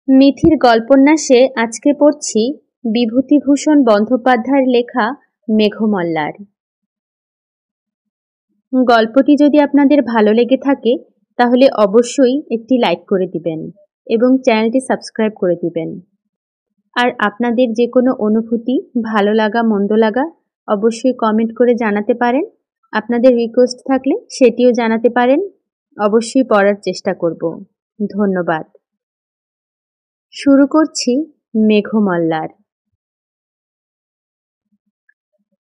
মিথির গল্পন্যাসে আজকে পড়ছি বিভূতিভূষণ বন্দ্যোপাধ্যায়ের লেখা মেঘমল্লার। গল্পটি যদি আপনাদের ভালো লেগে থাকে তাহলে অবশ্যই একটি লাইক করে দিবেন এবং চ্যানেলটি সাবস্ক্রাইব করে দিবেন। আর আপনাদের যে কোনো অনুভূতি, ভালো লাগা মন্দ লাগা অবশ্যই কমেন্ট করে জানাতে পারেন। আপনাদের রিকোয়েস্ট থাকলে সেটিও জানাতে পারেন। অবশ্যই পড়ার চেষ্টা করব। ধন্যবাদ। শুরু করছি মেঘমল্লার।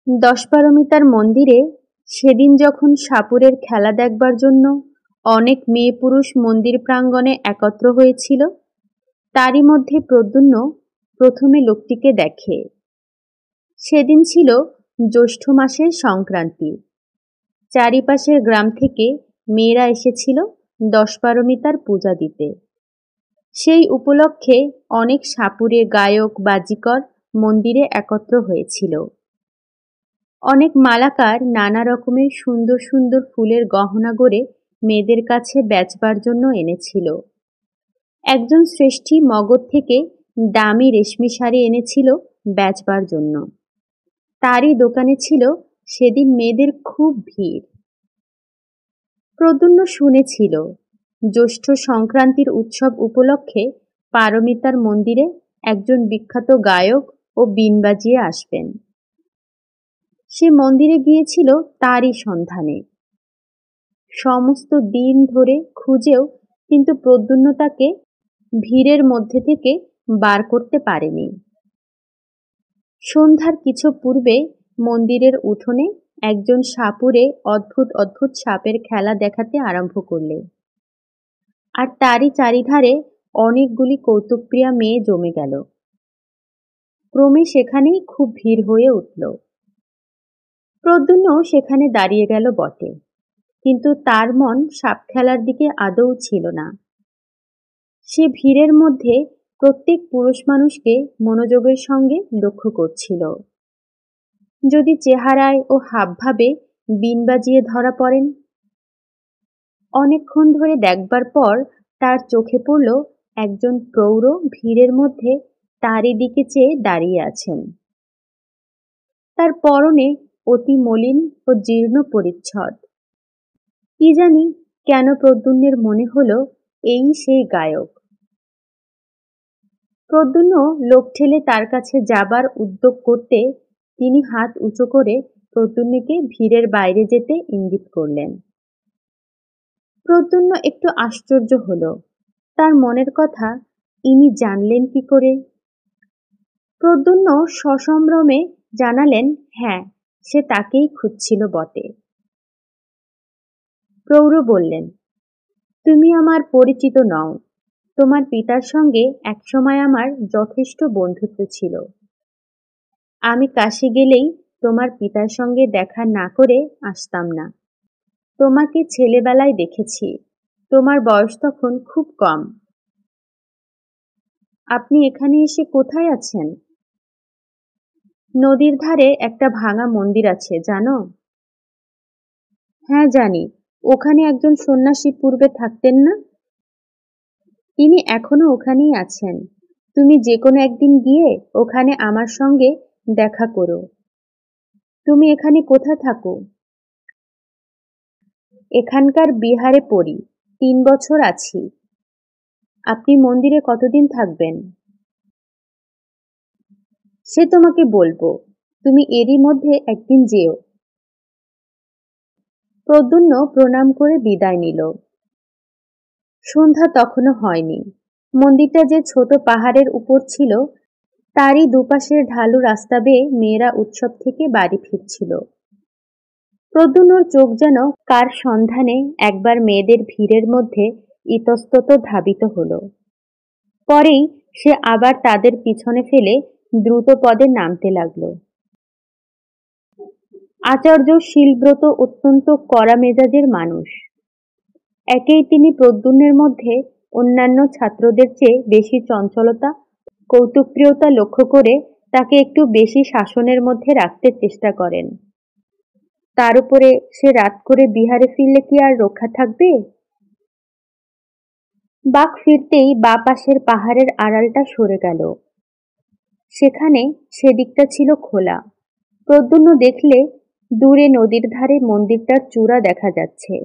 দশপারমিতার মন্দিরে সেদিন যখন সাপুড়ের খেলা দেখবার জন্য অনেক মেয়ে পুরুষ মন্দির প্রাঙ্গণে একত্র হয়েছিল, তারই মধ্যে প্রদ্যুম্ন প্রথমে লোকটিকে দেখে। সেদিন ছিল জ্যৈষ্ঠ মাসের সংক্রান্তি। চারিপাশের গ্রাম থেকে মেয়েরা এসেছিল দশপারমিতার পূজা দিতে। সেই উপলক্ষে অনেক সাপুড়ে গায়ক বাজিকর মন্দিরে একত্র হয়েছিল। অনেক মালাকার নানা রকমের সুন্দর সুন্দর ফুলের গহনা গড়ে মেয়েদের কাছে বেচবার জন্য এনেছিল। একজন শ্রেষ্ঠী মগধ থেকে দামি রেশমি শাড়ি এনেছিল বেচবার জন্য। তারই দোকানে ছিল সেদিন মেয়েদের খুব ভিড়। প্রদ্যুম্ন শুনেছিল জ্যৈষ্ঠ সংক্রান্তির উৎসব উপলক্ষে পারমিতার মন্দিরে একজন বিখ্যাত গায়ক ও বীণ বাজিয়ে আসবেন। সে মন্দিরে গিয়েছিল তারই সন্ধানে। সমস্ত দিন ধরে খুঁজেও কিন্তু প্রদ্যুম্ন তাকে ভিড়ের মধ্যে থেকে বার করতে পারেনি। সন্ধ্যার কিছু পূর্বে মন্দিরের উঠোনে একজন সাপুড়ে অদ্ভুত অদ্ভুত সাপের খেলা দেখাতে আরম্ভ করলে। আর তারই চারিধারে অনেকগুলি কৌতুকপ্রিয়া মেয়ে জমে গেল। ক্রমে সেখানেই খুব ভিড় হয়ে উঠল। প্রদ্যুম্ন সেখানে দাঁড়িয়ে গেল বটে, কিন্তু তার মন সাপ খেলার দিকে আদৌ ছিল না। সে ভিড়ের মধ্যে প্রত্যেক পুরুষ মানুষকে মনোযোগের সঙ্গে লক্ষ্য করছিল। যদি চেহারায় ও হাবভাবে বীণ বাজিয়ে ধরা পড়েন। অনেকক্ষণ ধরে দেখবার পর তার চোখে পড়ল একজন প্রৌঢ় ভিড়ের মধ্যে তারই দিকে চেয়ে দাঁড়িয়ে আছেন। তার পরনে অতি মলিন ও জীর্ণ পরিচ্ছদ। কি জানি কেন প্রদ্যুম্নের মনে হলো এই সেই গায়ক। প্রদ্যুম্ন লোক ঠেলে তার কাছে যাবার উদ্যোগ করতে তিনি হাত উঁচু করে প্রদ্যুম্নকে ভিড়ের বাইরে যেতে ইঙ্গিত করলেন। প্রদ্যুম্ন একটু আশ্চর্য হল, তার মনের কথা ইনি জানলেন কি করে। প্রদ্যুম্ন সসম্ভ্রমে জানালেন, হ্যাঁ, সে তাকেই খুঁজছিল বটে। প্রৌঢ় বললেন, তুমি আমার পরিচিত নও। তোমার পিতার সঙ্গে একসময় আমার যথেষ্ট বন্ধুত্ব ছিল। আমি কাশী গেলেই তোমার পিতার সঙ্গে দেখা না করে আসতাম না। তোমাকে ছেলেবেলায় দেখেছি, তোমার বয়স তখন খুব কম। আপনি এখানে এসে কোথায় আছেন? নদীর ধারে একটা ভাঙা মন্দির আছে, জানো? হ্যাঁ জানি, ওখানে একজন সন্ন্যাসী পূর্বে থাকতেন না? তিনি এখনো ওখানেই আছেন। তুমি যে কোনো একদিন গিয়ে ওখানে আমার সঙ্গে দেখা করো। তুমি এখানে কোথায় থাকো? এখানকার বিহারে পড়ি, 3 বছর আছি। আপনি মন্দিরে কতদিন থাকবেন? সে তোমাকে বলবো, তুমি এরই মধ্যে একদিন যেও। প্রদ্যুম্ন প্রণাম করে বিদায় নিল। সন্ধ্যা তখনও হয়নি। মন্দিরটা যে ছোট পাহাড়ের উপর ছিল, তারই দুপাশের ঢালু রাস্তা বেয়ে মেয়েরা উৎসব থেকে বাড়ি ফিরছিল। প্রদ্যুম্নর চোখ যেন কার সন্ধানে একবার মেয়েদের ভিড়ের মধ্যে ইতস্তত ধাবিত হল। পরেই সে আবার তাদের পিছনে ফেলে দ্রুত পদে নামতে লাগল। আচার্য শীলব্রত অত্যন্ত কড়া মেজাজের মানুষ। একেই তিনি প্রদ্যুম্নের মধ্যে অন্যান্য ছাত্রদের চেয়ে বেশি চঞ্চলতা, কৌতুকপ্রিয়তা লক্ষ্য করে তাকে একটু বেশি শাসনের মধ্যে রাখতে চেষ্টা করেন। তার উপরে সে রাত করে বিহারে ফিরলে কি আর রক্ষা থাকবে? বাঘ ফিরতেই বাঁ পাশের পাহাড়ের আড়ালটা সরে গেল। সেখানে সেদিকটা ছিল খোলা। প্রদ্যুম্ন দেখলে দূরে নদীর ধারে মন্দিরটার চূড়া দেখা যাচ্ছে।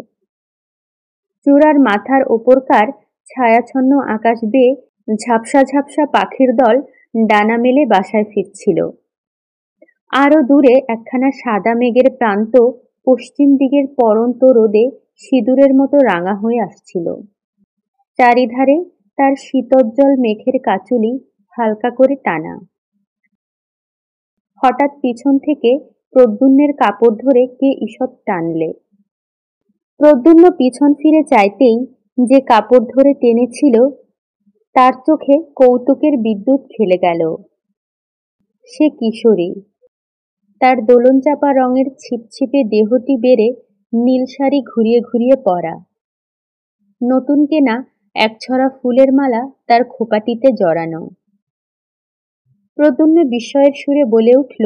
চূড়ার মাথার ওপরকার ছায়াচ্ছন্ন আকাশ বেয়ে ঝাপসা ঝাপসা পাখির দল ডানা মেলে বাসায় ফিরছিল। আরো দূরে একখানা সাদা মেঘের প্রান্ত পশ্চিম দিকের পড়ন্ত রোদে সিঁদুরের মতো রাঙা হয়ে আসছিল। চারিধারে তার শীতোজ্জ্বল মেঘের কাঁচুলি হালকা করে টানা। হঠাৎ পিছন থেকে প্রদ্যুম্নের কাপড় ধরে কে ঈষৎ টানলে। প্রদ্যুম্ন পিছন ফিরে চাইতেই যে কাপড় ধরে টেনেছিল তার চোখে কৌতুকের বিদ্যুৎ খেলে গেল। সে কিশোরী। তার দোলনচাপা রঙের ছিপছিপে দেহটি বেড়ে নীল শাড়ি ঘুরিয়ে ঘুরিয়ে পরা। নতুন কেনা একছড়া ফুলের মালা তার খোপাটিতে জড়ানো। প্রদ্যুম্ন বিস্ময়ের সুরে বলে উঠল,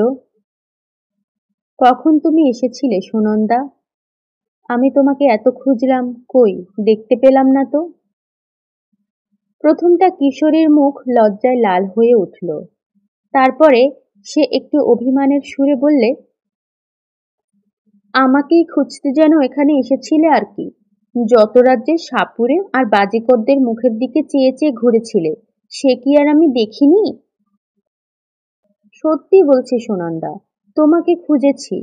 কখন তুমি এসেছিলে সুনন্দা? আমি তোমাকে এত খুঁজলাম, কই দেখতে পেলাম না তো। প্রথমটা কিশোরীর মুখ লজ্জায় লাল হয়ে উঠল। তারপরে সে একটু অভিমানের সুরে বললে, আমাকেই খুঁজতে যেন এখানে এসেছিলে আর কি। যত রাজ্যে সাপুরে আর বাজিকরদের মুখের দিকে চেয়ে চেয়ে ঘুরেছিলে, সে কি আর আমি দেখিনি? সত্যি বলছি সুনন্দা, তোমাকে খুঁজেছি।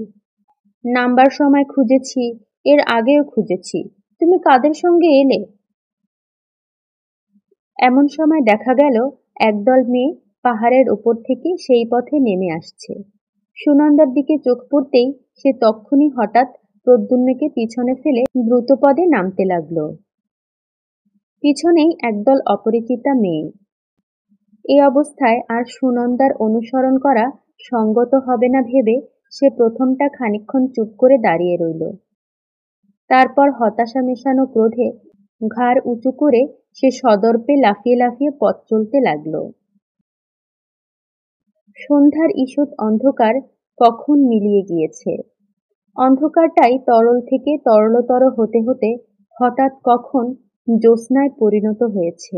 নামবার সময় খুঁজেছি, এর আগেও খুঁজেছি। তুমি কাদের সঙ্গে এলে? এমন সময় দেখা গেল একদল মেয়ে পাহাড়ের ওপর থেকে সেই পথে নেমে আসছে। সুনন্দার দিকে চোখ পড়তেই সে তক্ষুনি হঠাৎ প্রদ্যুম্নকে পিছনে ফেলে দ্রুতপদে নামতে লাগল। পিছনেই একদল অপরিচিতা মেয়ে। এই অবস্থায় আর সুনন্দার অনুসরণ করা সঙ্গত হবে না ভেবে সে প্রথমটা খানিকক্ষণ চুপ করে দাঁড়িয়ে রইল। তারপর হতাশা মেশানো ক্রোধে ঘাড় উঁচু করে সে সদর্পে লাফিয়ে লাফিয়ে পথ চলতে লাগল। সন্ধ্যার ঈষৎ অন্ধকার কখন মিলিয়ে গিয়েছে। অন্ধকারটাই তরল থেকে তরলতর হতে হতে হঠাৎ কখন জ্যোৎস্নায় পরিণত হয়েছে।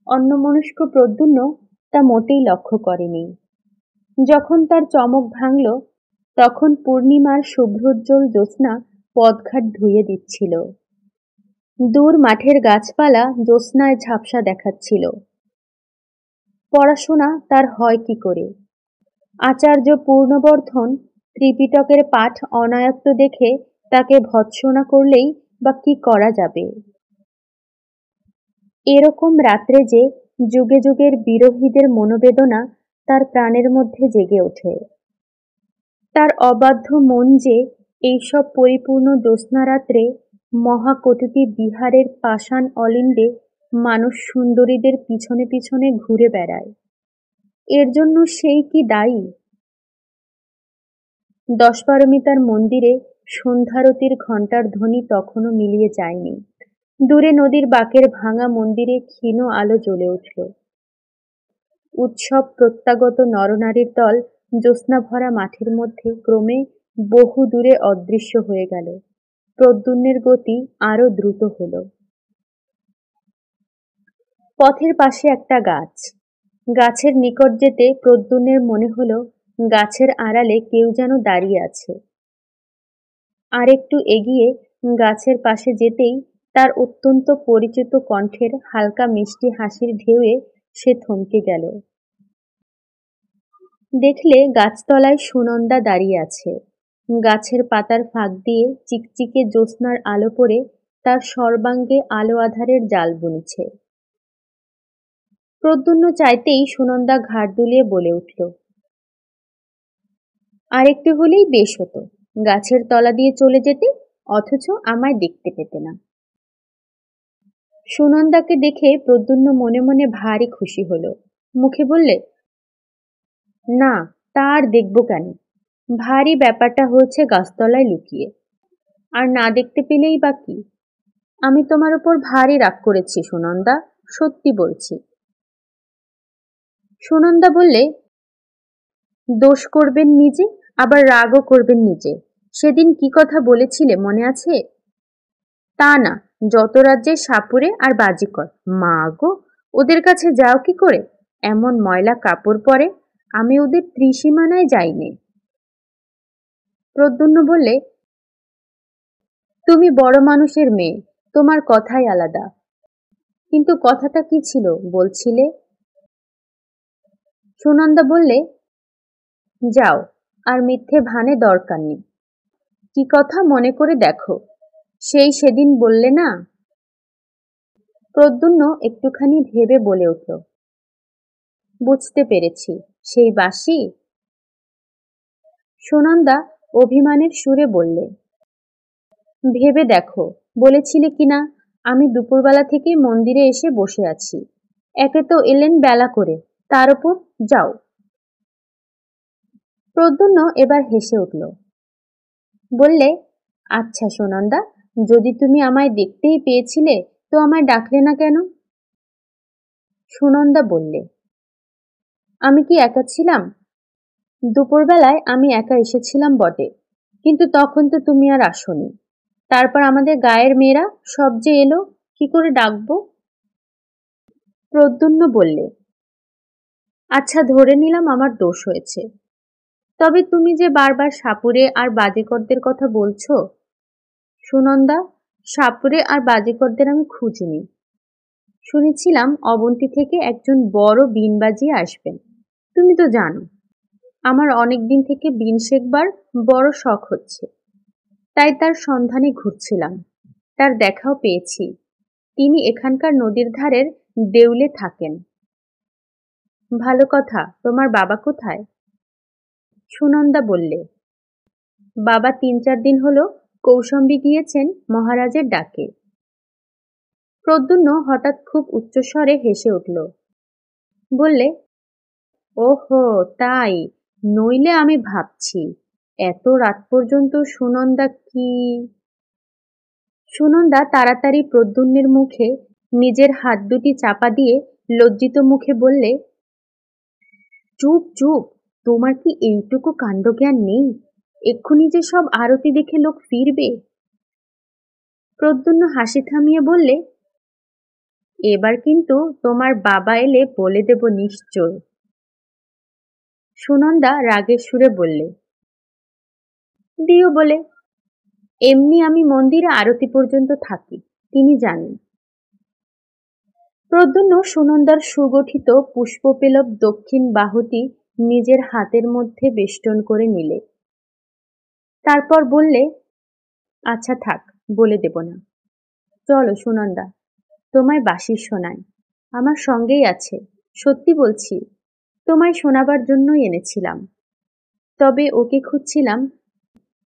অন্যমনস্ক প্রদ্যুম্ন তা মোটেই লক্ষ্য করেনি। যখন তার চমক ভাঙল তখন পূর্ণিমার শুভ্রোজ্জ্বল জ্যোৎস্না পথঘাট ধুয়ে দিচ্ছিল। দূর মাঠের গাছপালা জ্যোৎস্নায় ঝাপসা দেখাচ্ছিল। পড়াশোনা তার হয় কি করে? আচার্য পূর্ণবর্ধন ত্রিপিটকের পাঠ অনায়ত্ত দেখে তাকে ভৎসনা করলেই বা কি করা যাবে? এরকম রাত্রে যে যুগে যুগের বিরহীদের মনোবেদনা তার প্রাণের মধ্যে জেগে ওঠে। তার অবাধ্য মন যে এইসব পরিপূর্ণ জ্যোৎস্নারাত্রে মহাকটুকি বিহারের পাষাণ অলিন্দে মানুষ সুন্দরীদের পিছনে পিছনে ঘুরে বেড়ায়, এর জন্য সেই কি দায়ী? দশপারমিতার মন্দিরে সন্ধ্যারতির ঘণ্টার ধ্বনি তখনও মিলিয়ে যায়নি। দূরে নদীর বাঁকের ভাঙা মন্দিরে ক্ষীণ আলো জ্বলে উঠল। উৎসব প্রত্যাগত নরনারীর দল জ্যোৎস্না ভরা মাঠের মধ্যে ক্রমে বহু দূরে অদৃশ্য হয়ে গেল। প্রদ্যুম্নের গতি আরো দ্রুত হল। পথের পাশে একটা গাছ। গাছের নিকট যেতে প্রদ্যুম্নের মনে হল গাছের আড়ালে কেউ যেন দাঁড়িয়ে আছে। আরেকটু এগিয়ে গাছের পাশে যেতেই তার অত্যন্ত পরিচিত কণ্ঠের হালকা মিষ্টি হাসির ঢেউয়ে সে থমকে গেল। দেখলে গাছতলায় সুনন্দা দাঁড়িয়ে আছে। গাছের পাতার ফাঁক দিয়ে চিকচিকে জ্যোৎস্নার আলো পড়ে তার সর্বাঙ্গে আলো আঁধারের জাল বুনছে। প্রদ্যুম্ন চাইতেই সুনন্দা ঘাড় দুলিয়ে বলে উঠল, আরেকটু হলেই বেশ হতো, গাছের তলা দিয়ে চলে যেতে, অথচ আমায় দেখতে পেতে না। সুনন্দাকে দেখে প্রদ্যুম্ন মনে মনে ভারী খুশি হলো। মুখে বললে, না তা আর দেখব কেন, ভারী ব্যাপারটা হয়েছে গাছতলায় লুকিয়ে, আর না দেখতে পেলেই বা কি? আমি তোমার উপর ভারী রাগ করেছি সুনন্দা, সত্যি বলছি। সুনন্দা বললে, দোষ করবেন নিজে, আবার রাগও করবেন নিজে। সেদিন কি কথা বলেছিলে মনে আছে? তা না, যত রাজ্যে সাপুড়ে আর বাজিকর। মা গো, ওদের কাছে যাও কি করে? এমন ময়লা কাপড় পরে, আমি ওদের ত্রিসীমানায় যাইনে। প্রদ্যুম্ন বললে, তুমি বড় মানুষের মেয়ে, তোমার কথাই আলাদা। কিন্তু কথাটা কি ছিল বলছিলে? সুনন্দা বললে, যাও, আর মিথ্যে ভানে দরকার নেই। কি কথা মনে করে দেখো, সেই সেদিন বললে না? প্রদ্যুম্ন একটুখানি ভেবে বলে উঠল, বুঝতে পেরেছি, সেই বাসি। সুনন্দা অভিমানের সুরে বললে, ভেবে দেখো, বলেছিলে কিনা আমি দুপুরবেলা থেকে মন্দিরে এসে বসে আছি, একে তো এলেন বেলা করে, তার উপর যাও। প্রদ্যুম্ন এবার হেসে উঠল, বললে, আচ্ছা সুনন্দা, যদি তুমি আমায় দেখতেই পেয়েছিলে তো আমায় ডাকলে না কেন? সুনন্দা বললে, আমি কি একা ছিলাম? দুপুরবেলায় আমি একা এসেছিলাম বটে, কিন্তু তখন তো তুমি আর আসোনি। তারপর আমাদের গায়ের মেয়েরা সব যে এলো, কি করে ডাকবো? প্রদ্যুম্ন বললে, আচ্ছা ধরে নিলাম আমার দোষ হয়েছে, তবে তুমি যে বারবার সাপুড়ে আর বাজিকরদের কথা বলছো। সুনন্দা, সাপুড়ে আর বাজিকরদের আমি খুঁজিনি। শুনেছিলাম অবন্তী থেকে একজন বড় বীণ বাজিয়ে আসবেন। তুমি তো জানো আমার অনেক দিন থেকে বীণ শেখবার বড় শখ হচ্ছে, তাই তার সন্ধানে ঘুরছিলাম। তার দেখাও পেয়েছি, তিনি এখানকার নদীর ধারের দেউলে থাকেন। ভালো কথা, তোমার বাবা কোথায়? সুনন্দা বললে, বাবা ৩-৪ দিন হলো কৌশম্বী গিয়েছেন মহারাজের ডাকে। প্রদ্যুম্ন হঠাৎ খুব উচ্চস্বরে হেসে উঠল, বললে, ওহো তাই, নইলে আমি ভাবছি এত রাত পর্যন্ত সুনন্দা কি। সুনন্দা তাড়াতাড়ি প্রদ্যুম্নের মুখে নিজের হাত দুটি চাপা দিয়ে লজ্জিত মুখে বললে, চুপ চুপ, তোমার কি এইটুকু কাণ্ডজ্ঞান নেই? এক্ষুনি যে সব আরতি দেখে লোক ফিরবে। প্রদ্যুম্ন হাসি থামিয়ে বললে, এবার কিন্তু তোমার বাবা এলে বলে দেব নিশ্চয়। সুনন্দা রাগের সুরে বললে, দিও বলে, এমনি আমি মন্দিরে আরতি পর্যন্ত থাকি, তিনি জানেন। প্রদ্যুম্ন সুনন্দার সুগঠিত পুষ্পপেলব দক্ষিণ বাহুটি নিজের হাতের মধ্যে বেষ্টন করে নিলে। তারপর বললে, আচ্ছা থাক, বলে দেব না। চলো সুনন্দা, তোমায় বাঁশি শোনাই, আমার সঙ্গেই আছে। সত্যি বলছি, তোমায় শোনাবার জন্যই এনেছিলাম। তবে ওকে খুঁজছিলাম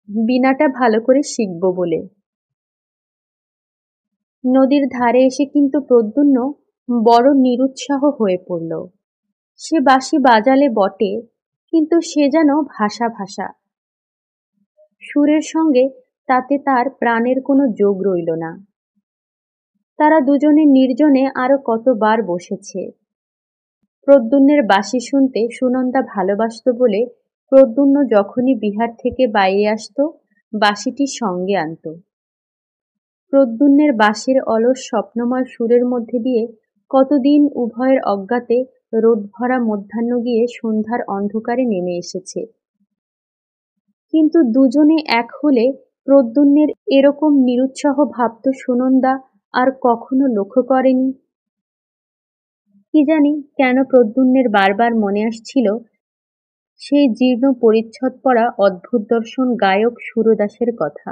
বীণাটা ভালো করে শিখব বলে। নদীর ধারে এসে কিন্তু প্রদ্যুম্ন বড় নিরুৎসাহ হয়ে পড়ল। সে বাঁশি বাজালে বটে, কিন্তু সে যেন ভাসা ভাসা। সুরের সঙ্গে তাতে তার প্রাণের কোনো যোগ রইল না। তারা দুজনে নির্জনে আরো কতবার বসেছে। প্রদ্যুম্নের বাঁশি শুনতে সুনন্দা ভালোবাসত বলে প্রদ্যুম্ন যখনই বিহার থেকে বাইরে আসত বাঁশিটি সঙ্গে আনত। প্রদ্যুম্নের বাঁশির অলস স্বপ্নময় সুরের মধ্যে দিয়ে কতদিন উভয়ের অজ্ঞাতে রোদভরা মধ্যাহ্ন গিয়ে সন্ধ্যার অন্ধকারে নেমে এসেছে। কিন্তু দুজনে এক হলে প্রদ্যুম্নের এরকম নিরুৎসাহ ভাব তো সুনন্দা আর কখনো লক্ষ্য করেনি। কি জানি কেন প্রদ্যুম্নের বারবার মনে আসছিল সেই জীর্ণ পরিচ্ছদ পরা অদ্ভুত দর্শন গায়ক সুরদাসের কথা।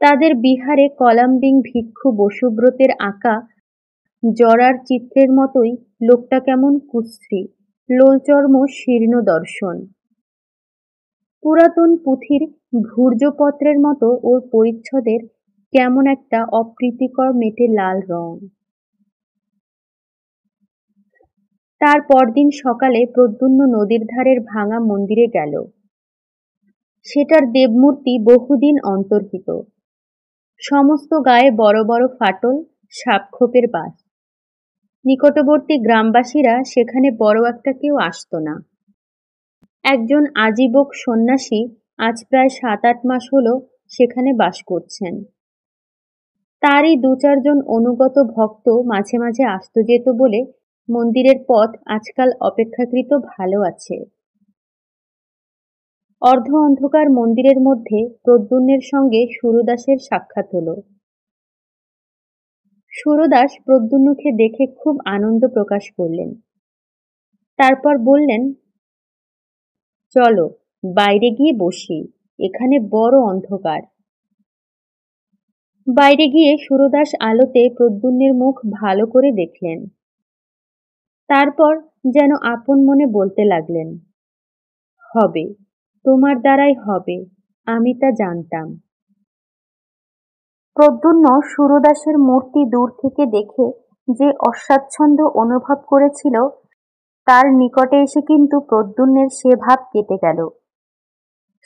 তাদের বিহারে কলাম্বিং ভিক্ষু বসুব্রতের আঁকা জরার চিত্রের মতোই লোকটা কেমন কুশ্রী, লোলচর্ম শীর্ণ দর্শন। পুরাতন পুঁথির ভূর্জপত্রের মতো ওর পরিচ্ছদের কেমন একটা অপ্রীতিকর মেটে লাল রং। তার পরদিন সকালে প্রদ্যুম্ন নদীর ধারের ভাঙা মন্দিরে গেল। সেটার দেবমূর্তি বহুদিন অন্তর্হিত, সমস্ত গায়ে বড় বড় ফাটল, সাপখোপের বাস। নিকটবর্তী গ্রামবাসীরা সেখানে বড় একটা কেউ আসত না। একজন আজীবক সন্ন্যাসী আজ প্রায় 7-8 মাস হলো সেখানে বাস করছেন। তারই ২-৪ জন অনুগত ভক্ত মাঝে মাঝে আসত যেত বলে মন্দিরের পথ আজকাল অপেক্ষাকৃত ভালো আছে। অর্ধ অন্ধকার মন্দিরের মধ্যে প্রদ্যুম্নের সঙ্গে সুরদাসের সাক্ষাৎ হলো। সুরদাস প্রদ্যুম্নকে দেখে খুব আনন্দ প্রকাশ করলেন। তারপর বললেন, চলো বাইরে গিয়ে বসি, এখানে বড় অন্ধকার। বাইরে গিয়ে সুরদাস আলোতে প্রদ্যুম্নের মুখ ভালো করে দেখলেন। তারপর যেন আপন মনে বলতে লাগলেন, হবে, তোমার দ্বারাই হবে, আমি তা জানতাম। প্রদ্যুম্ন সুরদাসের মূর্তি দূর থেকে দেখে যে অস্বাচ্ছন্দ্য অনুভব করেছিল, তার নিকটে এসে কিন্তু প্রদ্যুম্নের সে ভাব কেটে গেল।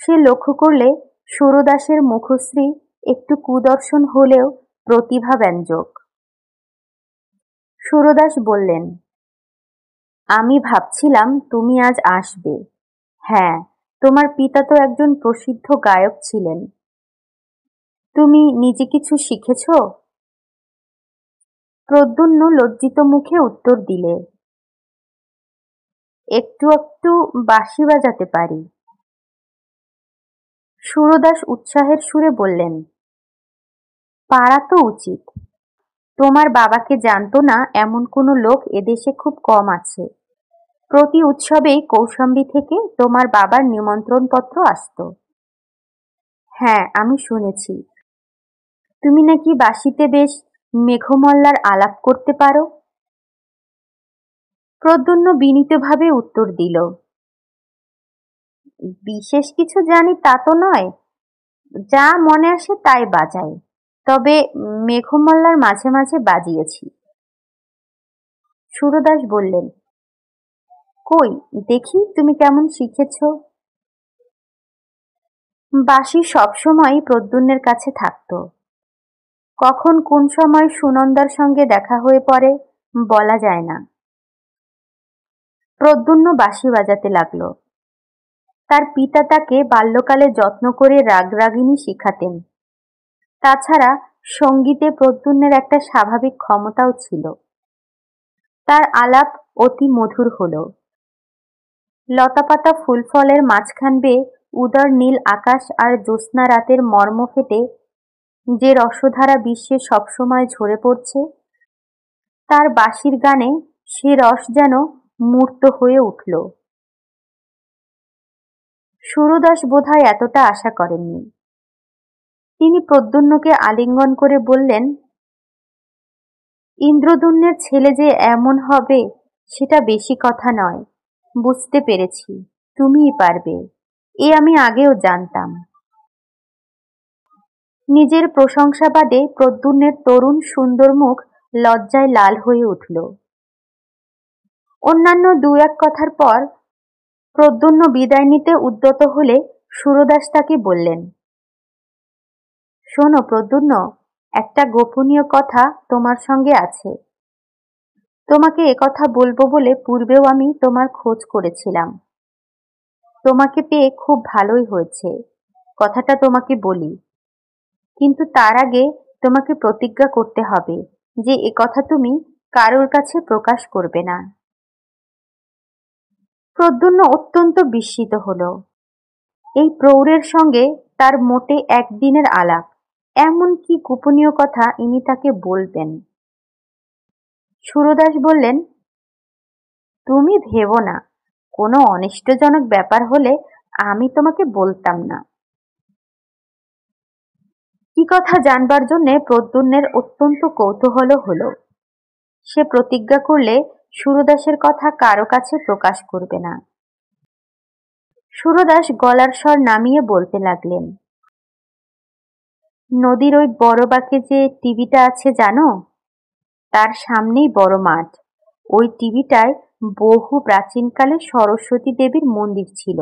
সে লক্ষ্য করলে সুরদাসের মুখশ্রী একটু কুদর্শন হলেও প্রতিভাব্যঞ্জক। সুরদাস বললেন, আমি ভাবছিলাম তুমি আজ আসবে। হ্যাঁ, তোমার পিতা তো একজন প্রসিদ্ধ গায়ক ছিলেন। তুমি নিজে কিছু শিখেছ? প্রদ্যুম্ন লজ্জিত মুখে উত্তর দিলে, একটু একটু বাঁশি বাজাতে পারি। সুরদাস উৎসাহের সুরে বললেন, পারা তো উচিত। তোমার বাবাকে জানতো না এমন কোনো লোক এদেশে খুব কম আছে। প্রতি উৎসবেই কৌশাম্বী থেকে তোমার বাবার নিমন্ত্রণপত্র আসতো। হ্যাঁ, আমি শুনেছি তুমি নাকি বাঁশিতে বেশ মেঘমল্লার আলাপ করতে পারো। প্রদ্যুম্ন বিনীতভাবে উত্তর দিল, বিশেষ কিছু জানি তা তো নয়, যা মনে আসে তাই বাজাই, তবে মেঘমল্লার মাঝে মাঝে বাজিয়েছি। সুরদাস বললেন, কই দেখি তুমি কেমন শিখেছ। বাঁশি সবসময়ই প্রদ্যুম্নের কাছে থাকত। কখন কোন সময় সুনন্দার সঙ্গে দেখা হয়ে পড়ে বলা যায় না। প্রদ্যুম্ন বাঁশি বাজাতে লাগল। তার পিতা তাকে বাল্যকালে যত্ন করে রাগরাগিণী শিখাতেন। তাছাড়া সঙ্গীতে প্রদ্যুম্নের একটা স্বাভাবিক ক্ষমতাও ছিল। তার আলাপ অতি মধুর হল। লতাপাতা ফুলফলের মাঝখান বেয়ে উদার নীল আকাশ আর জ্যোৎস্না রাতের মর্ম ফেটে যে রসধারা বিশ্বে সবসময় ঝরে পড়ছে, তার বাঁশির গানে সে রস যেন মূর্ত হয়ে উঠল। সুরদাস বোধহয় এতটা আশা করেননি। তিনি প্রদ্যুম্নকে আলিঙ্গন করে বললেন, ইন্দ্রদ্যুম্নের ছেলে যে এমন হবে সেটা বেশি কথা নয়। বুঝতে পেরেছি তুমিই পারবে, এ আমি আগেও জানতাম। নিজের প্রশংসাবাদে প্রদ্যুম্নের তরুণ সুন্দর মুখ লজ্জায় লাল হয়ে উঠল। অন্যান্য দু এক কথার পর প্রদ্যুম্ন বিদায় নিতে উদ্যত হলে সুরদাস তাকে বললেন, শোনো প্রদ্যুম্ন, একটা গোপনীয় কথা তোমার সঙ্গে আছে। তোমাকে একথা বলবো বলে পূর্বেও আমি তোমার খোঁজ করেছিলাম। তোমাকে পেয়ে খুব ভালোই হয়েছে, কথাটা তোমাকে বলি। কিন্তু তার আগে তোমাকে প্রতিজ্ঞা করতে হবে যে একথা তুমি কারোর কাছে প্রকাশ করবে না। প্রদ্যুম্ন অত্যন্ত বিস্মিত হল। এই প্রৌঢ়ের সঙ্গে তার মোটে একদিনের আলাপ, এমন কি গোপনীয় কথা ইনি তাকে বলবেন। সুরদাস বললেন, তুমি ভেবো না, কোনো অনিষ্টজনক ব্যাপার হলে আমি তোমাকে বলতাম না। কি কথা জানবার জন্যে প্রদ্যুম্নের অত্যন্ত কৌতূহল হলো। সে প্রতিজ্ঞা করলে সুরদাসের কথা কারো কাছে প্রকাশ করবে না। সুরদাস গলার স্বর নামিয়ে বলতে লাগলেন, নদীর ওই বড় বাঁকে যে টিভিটা আছে জানো, তার সামনেই বড় মাঠ। ওই টিভিটায় বহু প্রাচীনকালে সরস্বতী দেবীর মন্দির ছিল।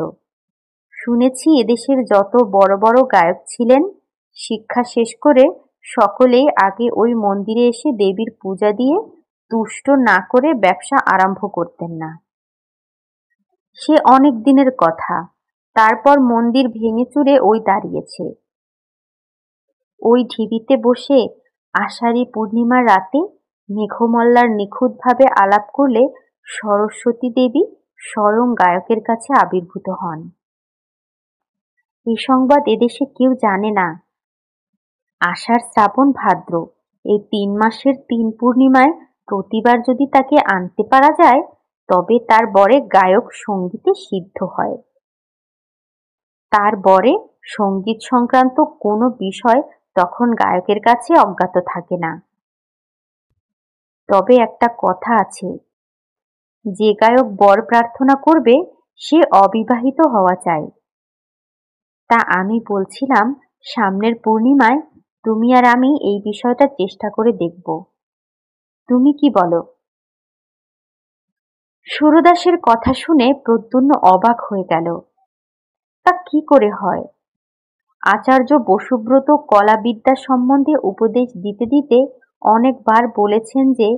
শুনেছি এদেশের যত বড় বড় গায়ক ছিলেন, শিক্ষা শেষ করে সকলেই আগে ওই মন্দিরে এসে দেবীর পূজা দিয়ে তুষ্ট না করে ব্যবসা আরম্ভ করতেন না। সে অনেক দিনের কথা। তারপর মন্দির ভেঙে চুরে ওই দাঁড়িয়েছে। ওই ঢিবিতে বসে আষাঢ়ী পূর্ণিমার রাতে মেঘমল্লার নিখুঁতভাবে আলাপ করলে সরস্বতী দেবী স্বয়ং গায়কের কাছে আবির্ভূত হন। এই সংবাদ এদেশে কেউ জানে না। আষাঢ়, শ্রাবণ, ভাদ্র এই 3 মাসের 3 পূর্ণিমায় প্রতিবার যদি তাকে আনতে পারা যায়, তবে তার বরে গায়ক সঙ্গীতে সিদ্ধ হয়। তার বরে সঙ্গীত সংক্রান্ত কোনো বিষয় তখন গায়কের কাছে অজ্ঞাত থাকে না। তবে একটা কথা আছে, যে গায়ক বর প্রার্থনা করবে সে অবিবাহিত হওয়া চাই। তা আমি বলছিলাম, সামনের পূর্ণিমায় তুমি আর আমি এই বিষয়টা চেষ্টা করে দেখব। তুমি কি বলো? সুরদাসের কথা শুনে প্রদ্যুম্ন অবাক হয়ে গেল। তা কি করে হয়? আচার্য বসুব্রত কলাবিদ্যা সম্বন্ধে উপদেশ দিতে দিতে অনেকবার বলেছেন যে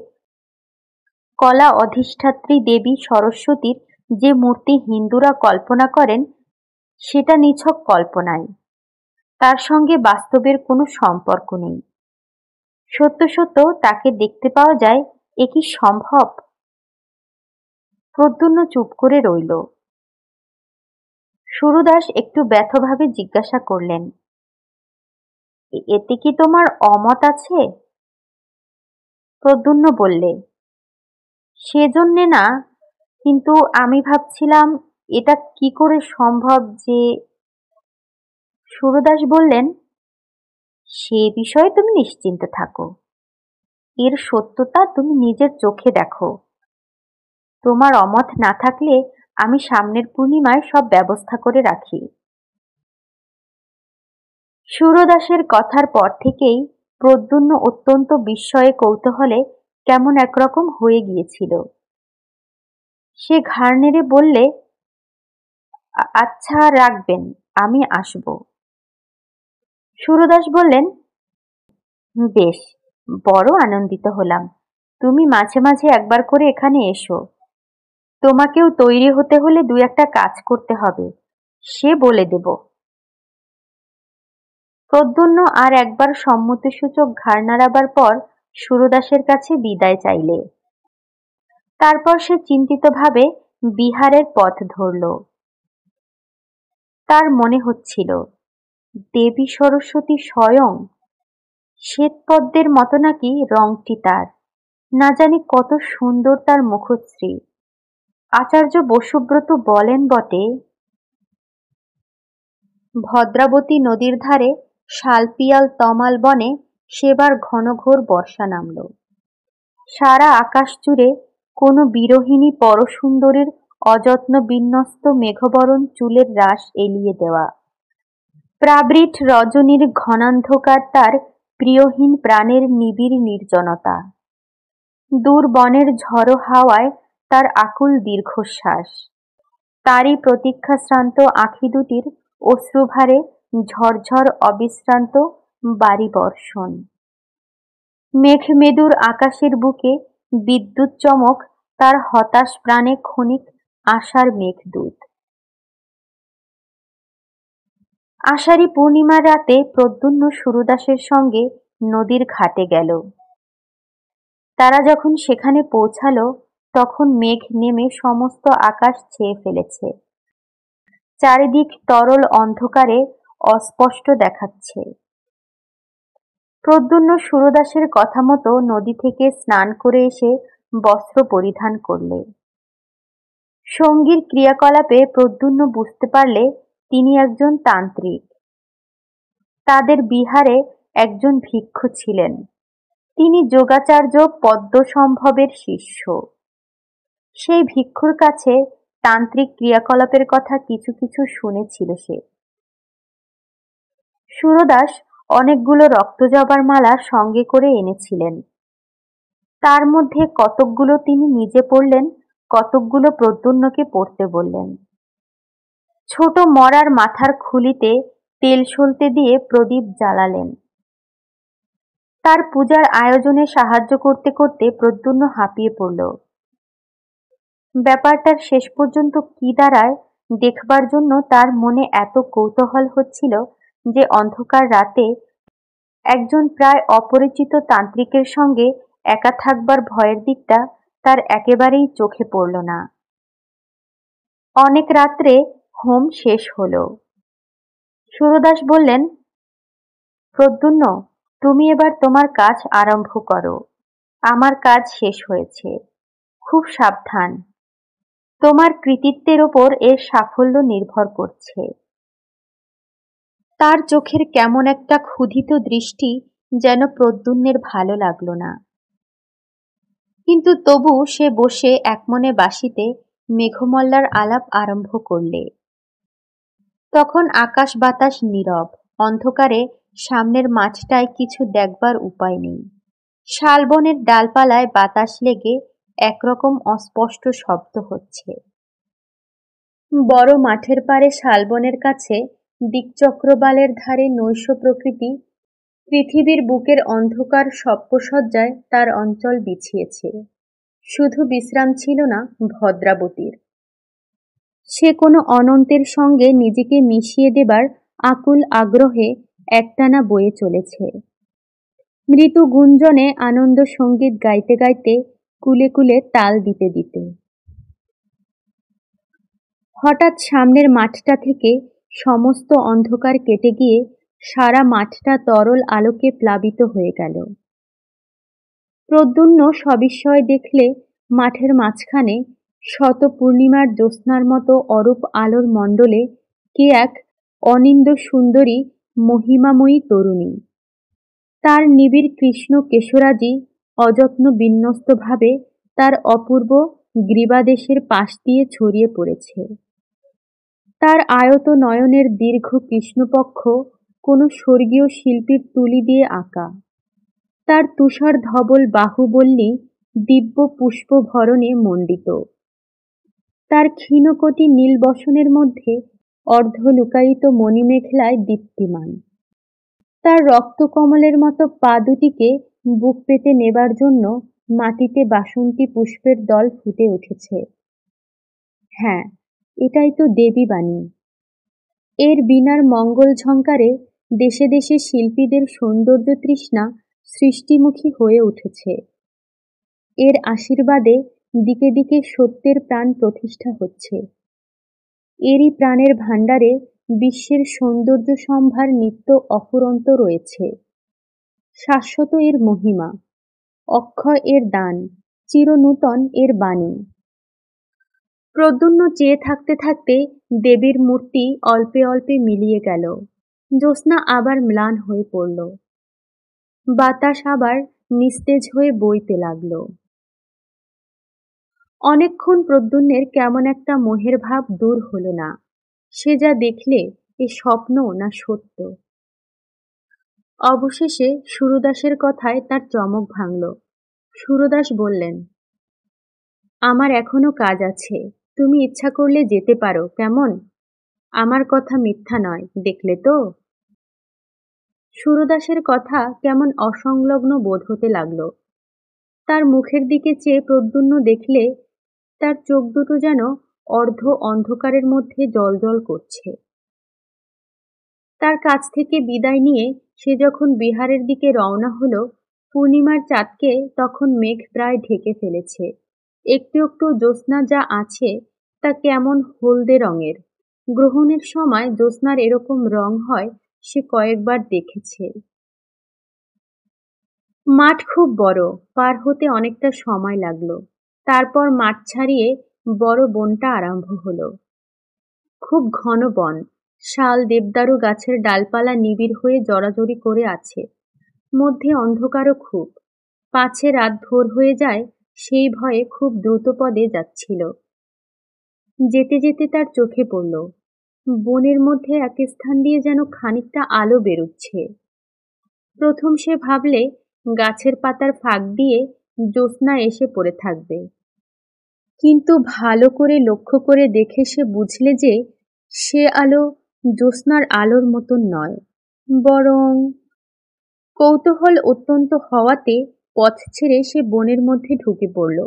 কলা অধিষ্ঠাত্রী দেবী সরস্বতীর যে মূর্তি হিন্দুরা কল্পনা করেন সেটা নিছক কল্পনাই, তার সঙ্গে বাস্তবের কোনো সম্পর্ক নেই। সত্য সত্য তাকে দেখতে পাওয়া যায়, এ কি সম্ভব? প্রদ্যুম্ন চুপ করে রইল। সুরদাস একটু ব্যথভাবে জিজ্ঞাসা করলেন, এতে কি তোমার অমত আছে? প্রদ্যুম্ন বললে, সেজন্যে না, কিন্তু আমি ভাবছিলাম এটা কি করে সম্ভব যে। সুরদাস বললেন, সে বিষয়ে তুমি নিশ্চিন্ত থাকো, এর সত্যতা তুমি নিজের চোখে দেখো। তোমার অমত না থাকলে আমি সামনের পূর্ণিমায় সব ব্যবস্থা করে রাখি। সুরদাসের কথার পর থেকেই প্রদ্যুম্ন অত্যন্ত বিস্ময়ে কৌতূহলে কেমন একরকম হয়ে গিয়েছিল। সে ঘাড় নেড়ে বললে, আচ্ছা রাখবেন, আমি আসব। সুরদাস বললেন, বেশ, বড় আনন্দিত হলাম। তুমি মাঝে মাঝে একবার করে এখানে এসো। তোমাকেও তৈরি হতে হলে 2-1টা কাজ করতে হবে, সে বলে দেব। প্রদ্যুম্ন আর একবার সম্মতিসূচক ঘাড় নাড়াবার পর সুরদাসের কাছে বিদায় চাইলে। তারপর সে চিন্তিতভাবে বিহারের পথ ধরল। তার মনে হচ্ছিল, দেবী সরস্বতী স্বয়ং, শ্বেতপদ্মের মতো নাকি রংটি তার, না জানি কত সুন্দর তার মুখশ্রী। আচার্য বসুব্রত বলেন বটে, ভদ্রাবতী নদীর ধারে শালপিয়াল তমাল বনে সেবার ঘনঘোর বর্ষা নামল। সারা আকাশ জুড়ে কোনো বিরোহিণী পরসুন্দরীর অযত্ন বিন্যস্ত মেঘবরণ চুলের রাশ এলিয়ে দেওয়া। প্রাবৃট রজনীর ঘনান্ধকার তার প্রিয়হীন প্রাণের নিবিড় নির্জনতা। দূর বনের ঝড়ো হাওয়ায় তার আকুল দীর্ঘশ্বাস। তারই প্রতীক্ষাশ্রান্ত আঁখি দুটির অশ্রুভারে ঝরঝর অবিশ্রান্ত বারি বর্ষণ। মেঘমেদুর আকাশের বুকে বিদ্যুৎ চমক তার হতাশ প্রাণে ক্ষণিক আশার মেঘদূত। আষাঢ়ী পূর্ণিমার রাতে প্রদ্যুম্ন সুরদাসের সঙ্গে নদীর ঘাটে গেল। তারা যখন সেখানে পৌঁছালো তখন মেঘ নেমে সমস্ত আকাশ ছেয়ে ফেলেছে। চারিদিক তরল অন্ধকারে অস্পষ্ট দেখাচ্ছে। প্রদ্যুম্ন সুরদাসের কথা মতো নদী থেকে স্নান করে এসে বস্ত্র পরিধান করলে। সঙ্গীর ক্রিয়াকলাপে প্রদ্যুম্ন বুঝতে পারলে তিনি একজন তান্ত্রিক। তাদের বিহারে একজন ভিক্ষু ছিলেন, তিনি যোগাচার্য পদ্মসম্ভবের শিষ্য। সেই ভিক্ষুর কাছে তান্ত্রিক ক্রিয়াকলাপের কথা কিছু কিছু শুনেছিল সে। সুরদাস অনেকগুলো রক্তজবার মালা সঙ্গে করে এনেছিলেন। তার মধ্যে কতকগুলো তিনি নিজে পড়লেন, কতকগুলো প্রদ্যুম্নকে পড়তে বললেন। ছোট মরার মাথার খুলিতে তেল সলতে দিয়ে প্রদীপ জ্বালালেন। তার পূজার আয়োজনে সাহায্য করতে করতে প্রদ্যুম্ন হাঁপিয়ে পড়ল। ব্যাপারটার শেষ পর্যন্ত কি দাঁড়ায় দেখবার জন্য তার মনে এত কৌতূহল হচ্ছিল যে অন্ধকার রাতে একজন প্রায় অপরিচিত তান্ত্রিকের সঙ্গে একা থাকবার ভয়ের দিকটা তার একেবারেই চোখে পড়ল না। অনেক রাত্রে হোম শেষ হলো। সুরদাস বললেন, প্রদ্যুম্ন, তুমি এবার তোমার কাজ আরম্ভ করো। আমার কাজ শেষ হয়েছে। খুব সাবধান। তোমার কৃতিত্বের ওপর এর সাফল্য নির্ভর করছে। তার চোখের কেমন একটা ক্ষুধিত দৃষ্টি যেন প্রদ্যুম্নের ভালো লাগলো না। কিন্তু তবু সে বসে একমনে বাঁশিতে মেঘমল্লার আলাপ আরম্ভ করলে। তখন আকাশ বাতাস নীরব, অন্ধকারে সামনের মাঠটায় কিছু দেখবার উপায় নেই। শালবনের ডালপালায় বাতাস লেগে একরকম অস্পষ্ট শব্দ হচ্ছে। বড় মাঠের পাড়ে শালবনের কাছে দিকচক্রবালের ধারে নৈশ প্রকৃতি পৃথিবীর বুকের অন্ধকার সপ্পসজ্জায় তার অঞ্চল বিছিয়েছে। শুধু বিশ্রাম ছিল না ভদ্রাবতীর। সে কোনো অনন্তের সঙ্গে নিজেকে মিশিয়ে দেবার আকুল আগ্রহে একটানা বয়ে চলেছে। মৃদু গুঞ্জনে আনন্দ সঙ্গীত গাইতে গাইতে, কুলে কুলে তাল দিতে দিতে। হঠাৎ সামনের মাঠটা থেকে সমস্ত অন্ধকার কেটে গিয়ে সারা মাঠটা তরল আলোকে প্লাবিত হয়ে গেল। প্রদ্যুম্ন সবিস্ময়ে দেখলে মাঠের মাঝখানে শত পূর্ণিমার জ্যোৎস্নার মতো অরূপ আলোর মণ্ডলে কে এক অনিন্দ সুন্দরী মহিমাময়ী তরুণী। তার নিবিড় কৃষ্ণ কেশরাজি অযত্ন বিন্যস্তভাবে তার অপূর্ব গ্রীবাদেশের পাশ দিয়ে ছড়িয়ে পড়েছে। তার আয়ত নয়নের দীর্ঘ কৃষ্ণপক্ষ কোনো স্বর্গীয় শিল্পীর তুলি দিয়ে আঁকা। তার তুষার ধবল বাহুবল্লী দিব্য পুষ্প ভরণে মণ্ডিত। তার ক্ষীণকটি নীলবসনের মধ্যে অর্ধলুকায়িত মণিমেখলায় দীপ্তিমান। তার রক্তকমলের মতো পা দুটিকে বুক পেতে নেবার জন্য মাটিতে বাসন্তী পুষ্পের দল ফুটে উঠেছে। হ্যাঁ, এটাই তো দেবী বাণী। এর বীণার মঙ্গল ঝঙ্কারে দেশে দেশে শিল্পীদের সৌন্দর্য তৃষ্ণা সৃষ্টিমুখী হয়ে উঠেছে। এর আশীর্বাদে দিকে দিকে সত্যের প্রাণ প্রতিষ্ঠা হচ্ছে। এরই প্রাণের ভাণ্ডারে বিশ্বের সৌন্দর্য সম্ভার নিত্য অফুরন্ত রয়েছে। শাশ্বত এর মহিমা, অক্ষয় এর দান, চিরনূতন এর বাণী। প্রদ্যুম্ন চেয়ে থাকতে থাকতে দেবীর মূর্তি অল্পে অল্পে মিলিয়ে গেল। জ্যোৎস্না আবার ম্লান হয়ে পড়ল। বাতাস আবার নিস্তেজ হয়ে বইতে লাগল। অনেকক্ষণ প্রদ্যুম্নের কেমন একটা মোহের ভাব দূর হল না। সে যা দেখলে এ স্বপ্ন না সত্য। অবশেষে সুরদাসের কথায় তার চমক ভাঙল। সুরদাস বললেন, আমার এখনো কাজ আছে, তুমি ইচ্ছা করলে যেতে পারো, কেমন? আমার কথা মিথ্যা নয়, দেখলে তো? সুরদাসের কথা কেমন অসংলগ্ন বোধ হতে লাগল। তার মুখের দিকে চেয়ে প্রদ্যুম্ন দেখলে তার চোখ দুটো যেন অর্ধ অন্ধকারের মধ্যে জ্বলজ্বল করছে। তার কাছ থেকে বিদায় নিয়ে সে যখন বিহারের দিকে রওনা হলো, পূর্ণিমার চাঁদকে তখন মেঘ প্রায় ঢেকে ফেলেছে। একটু একটু জ্যোৎস্না যা আছে তা কেমন হলদে রঙের। গ্রহণের সময় জ্যোৎস্নার এরকম রং হয় সে কয়েকবার দেখেছে। মাঠ খুব বড়, পার হতে অনেকটা সময় লাগলো। তারপর মাঠ ছাড়িয়ে বড় বনটা আরম্ভ হলো। খুব ঘন বন, শাল দেবদারু গাছের ডালপালা নিবিড় হয়ে জড়াজড়ি করে আছে। মধ্যে অন্ধকারও খুব। পাছে রাত ভোর হয়ে যায় সেই ভয়ে খুব দ্রুতপদে যাচ্ছিল। যেতে যেতে তার চোখে পড়ল বনের মধ্যে এক স্থান দিয়ে যেন খানিকটা আলো বেরুচ্ছে। প্রথম সে ভাবলে গাছের পাতার ফাঁক দিয়ে জ্যোৎস্না এসে পড়ে থাকবে, কিন্তু ভালো করে লক্ষ্য করে দেখে সে বুঝলে যে সে আলো জ্যোৎস্নার আলোর মতন নয়, বরং। কৌতূহল অত্যন্ত হওয়াতে পথ ছেড়ে সে বনের মধ্যে ঢুকে পড়ল।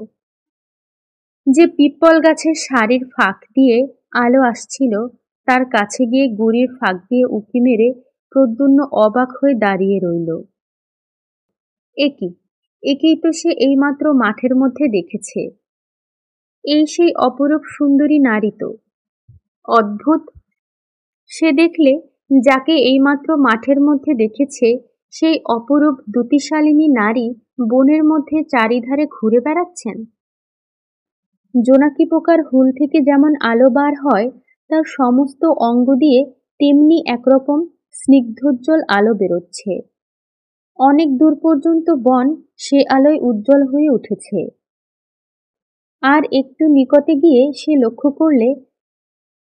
যে পিপ্পল গাছের সারির ফাঁক দিয়ে আলো আসছিল তার কাছে গিয়ে গুড়ির ফাঁক দিয়ে উঁকি মেরে প্রদ্যুম্ন অবাক হয়ে দাঁড়িয়ে রইল। একেই তো সে এইমাত্র মাঠের মধ্যে দেখেছে। এই সেই অপরূপ সুন্দরী নারী তো। অদ্ভুত! সে দেখলে যাকে এইমাত্র মাঠের মধ্যে দেখেছে সেই অপরূপ দ্যুতিশালিনী নারী বনের মধ্যে চারিধারে ঘুরে বেড়াচ্ছেন। জোনাকি পোকার হুল থেকে যেমন আলো বার হয় তার সমস্ত অঙ্গ দিয়ে তেমনি একরকম স্নিগ্ধোজ্জ্বল আলো বেরোচ্ছে। অনেক দূর পর্যন্ত বন সে আলোয় উজ্জ্বল হয়ে উঠেছে। আর একটু নিকটে গিয়ে সে লক্ষ্য করলে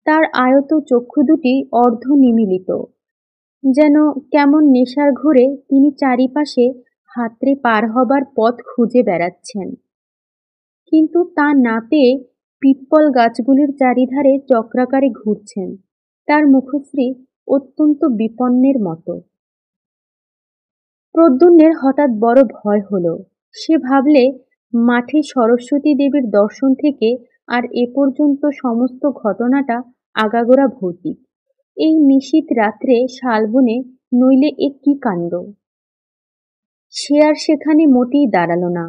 তার আয়ত চক্ষু দুটি অর্ধ নিমীলিত, যেন কেমন নেশার ঘোরে তিনি চারিপাশে হাতড়ে পার হবার পথ খুঁজে বেড়াচ্ছেন, কিন্তু তা না পেয়ে পিপ্পল গাছগুলির চারিধারে চক্রাকারে ঘুরছেন, তার মুখশ্রী অত্যন্ত বিপন্নের মতো। প্রদ্যুম্নের হঠাৎ বড় ভয় হল। সে ভাবলে মাঠে সরস্বতী দেবীর দর্শন থেকে আর এ পর্যন্ত সমস্ত ঘটনাটা আগাগোড়া ভৌতিক। এই নিশীথ রাত্রে শালবনে নইলে এ কি কাণ্ড! সে আর সেখানে মোটেই দাঁড়াল না।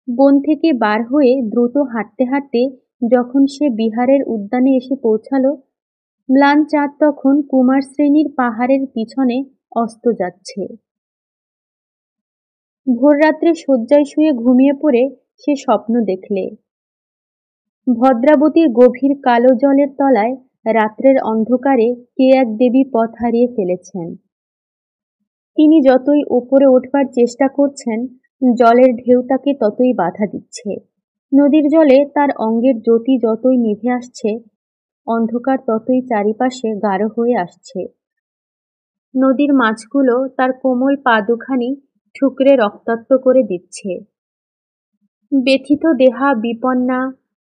বন থেকে বার হয়ে দ্রুত হাঁটতে হাঁটতে যখন সে বিহারের উদ্যানে এসে পৌঁছাল, ম্লান চাঁদ তখন কুমার শ্রেণীর পাহাড়ের পিছনে অস্ত যাচ্ছে। ভোররাত্রে শয্যায় শুয়ে ঘুমিয়ে পড়ে সে স্বপ্ন দেখলে ভদ্রাবতীর গভীর কালো জলের তলায় রাত্রের অন্ধকারে কে এক দেবী পথ হারিয়ে ফেলেছেন। তিনি যতই ওপরে উঠবার চেষ্টা করছেন, জলের ঢেউ তাকে ততই বাধা দিচ্ছে। নদীর জলে তার অঙ্গের জ্যোতি যতই নিভে আসছে, অন্ধকার ততই চারিপাশে গাঢ় হয়ে আসছে। নদীর মাছগুলো তার কোমল পা দুখানি ঠুকরে রক্তাক্ত করে দিচ্ছে। ব্যথিত দেহা বিপন্না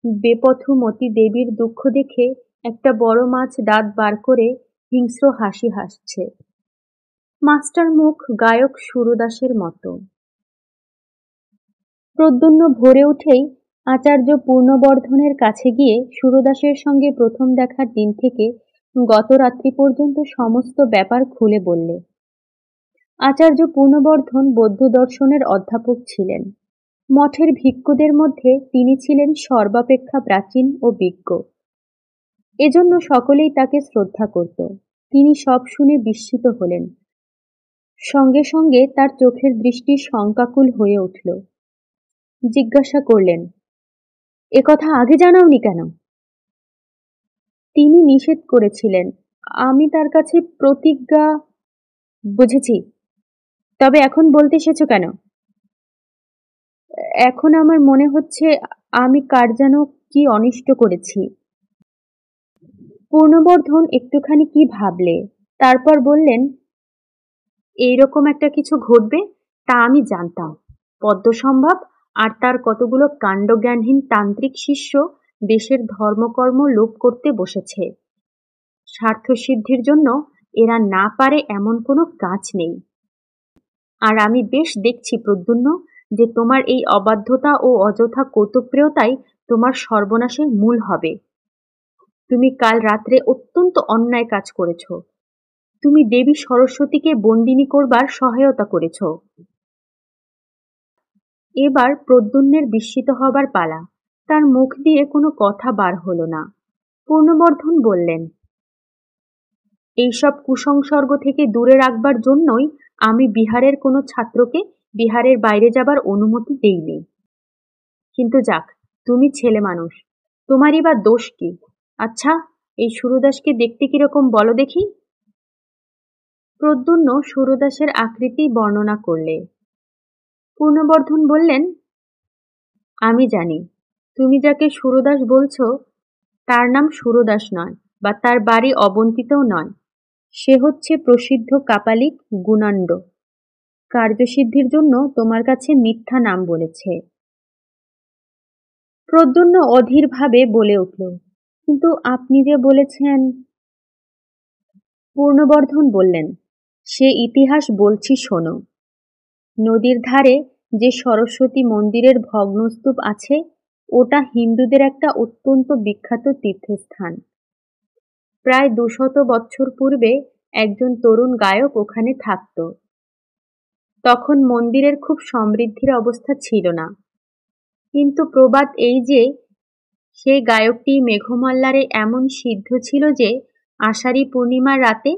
বেপথুমতী দেবীর দুঃখ দেখে একটা বড় মাছ দাঁত বার করে হিংস্র হাসি হাসছে। মাছটার মুখ গায়ক সুরদাসের মতো। প্রদ্যুম্ন ভোরে উঠেই আচার্য পূর্ণবর্ধনের কাছে গিয়ে সুরদাসের সঙ্গে প্রথম দেখার দিন থেকে গত রাত্রি পর্যন্ত সমস্ত ব্যাপার খুলে বললে। আচার্য পূর্ণবর্ধন বৌদ্ধ দর্শনের অধ্যাপক ছিলেন। মঠের ভিক্ষুদের মধ্যে তিনি ছিলেন সর্বাপেক্ষা প্রাচীন ও বিজ্ঞ। এজন্য সকলেই তাকে শ্রদ্ধা করত। তিনি সব শুনে বিস্মিত হলেন। সঙ্গে সঙ্গে তার চোখের দৃষ্টি শঙ্কাকুল হয়ে উঠল। জিজ্ঞাসা করলেন, এ কথা আগে জানাওনি কেন? তিনি নিষেধ করেছিলেন। আমি তার কাছে প্রতিজ্ঞা। বুঝেছি, তবে এখন বলতে এসেছ কেন? এখন আমার মনে হচ্ছে আমি কার যেন কি অনিষ্ট করেছি। পূর্ণবর্ধন একটুখানি কি ভাবলে, তারপর বললেন, এইরকম একটা কিছু ঘটবে তা আমি জানতাম। পদ্মসম্ভব আর তার কতগুলো কাণ্ডজ্ঞানহীন তান্ত্রিক শিষ্য দেশের ধর্মকর্ম লোপ করতে বসেছে। স্বার্থসিদ্ধির জন্য এরা না পারে এমন কোনো কাজ নেই। আর আমি বেশ দেখছি প্রদ্যুম্ন, যে তোমার এই অবাধ্যতা ও অযথা কৌতুকপ্রিয়তাই তোমার সর্বনাশের মূল হবে। তুমি কাল রাত্রে অত্যন্ত অন্যায় কাজ করেছ। তুমি দেবী সরস্বতীকে বন্দিনী করবার সহায়তা করেছ। এবার প্রদ্যুম্নের বিস্মিত হবার পালা। তার মুখ দিয়ে কোনো কথা বার হল না। পূর্ণবর্ধন বললেন, এইসব কুসংসর্গ থেকে দূরে রাখবার জন্যই আমি বিহারের কোনো ছাত্রকে বিহারের বাইরে যাবার অনুমতি দেইনি। কিন্তু যাক, তুমি ছেলে মানুষ, তোমারই বা দোষ কি? আচ্ছা, এই সুরদাসকে দেখতে কিরকম বলো দেখি। প্রদ্যুম্ন সুরদাসের আকৃতি বর্ণনা করলে। পূর্ণবর্ধন বললেন, আমি জানি তুমি যাকে সুরদাস বলছ তার নাম সুরদাস নয়, বা তার বাড়ি অবন্তিতেও নয়। সে হচ্ছে প্রসিদ্ধ কাপালিক গুণাণ্ড। কার্যসিদ্ধির জন্য তোমার কাছে মিথ্যা নাম বলেছে। প্রদ্যুম্ন অধীরভাবে বলে উঠল, কিন্তু আপনি যে বলেছেন। পূর্ণবর্ধন বললেন, সে ইতিহাস বলছি শোনো। নদীর ধারে যে সরস্বতী মন্দিরের ভগ্নস্তূপ আছে, ওটা হিন্দুদের একটা অত্যন্ত বিখ্যাত তীর্থস্থান। প্রায় 200 বৎসর পূর্বে একজন তরুণ গায়ক ওখানে থাকত। তখন মন্দিরের খুব সমৃদ্ধির অবস্থা ছিল না, কিন্তু প্রবাদ এই যে সেই গায়কটি মেঘমল্লারে এমন সিদ্ধ ছিল যে আষাঢ়ী পূর্ণিমার রাতে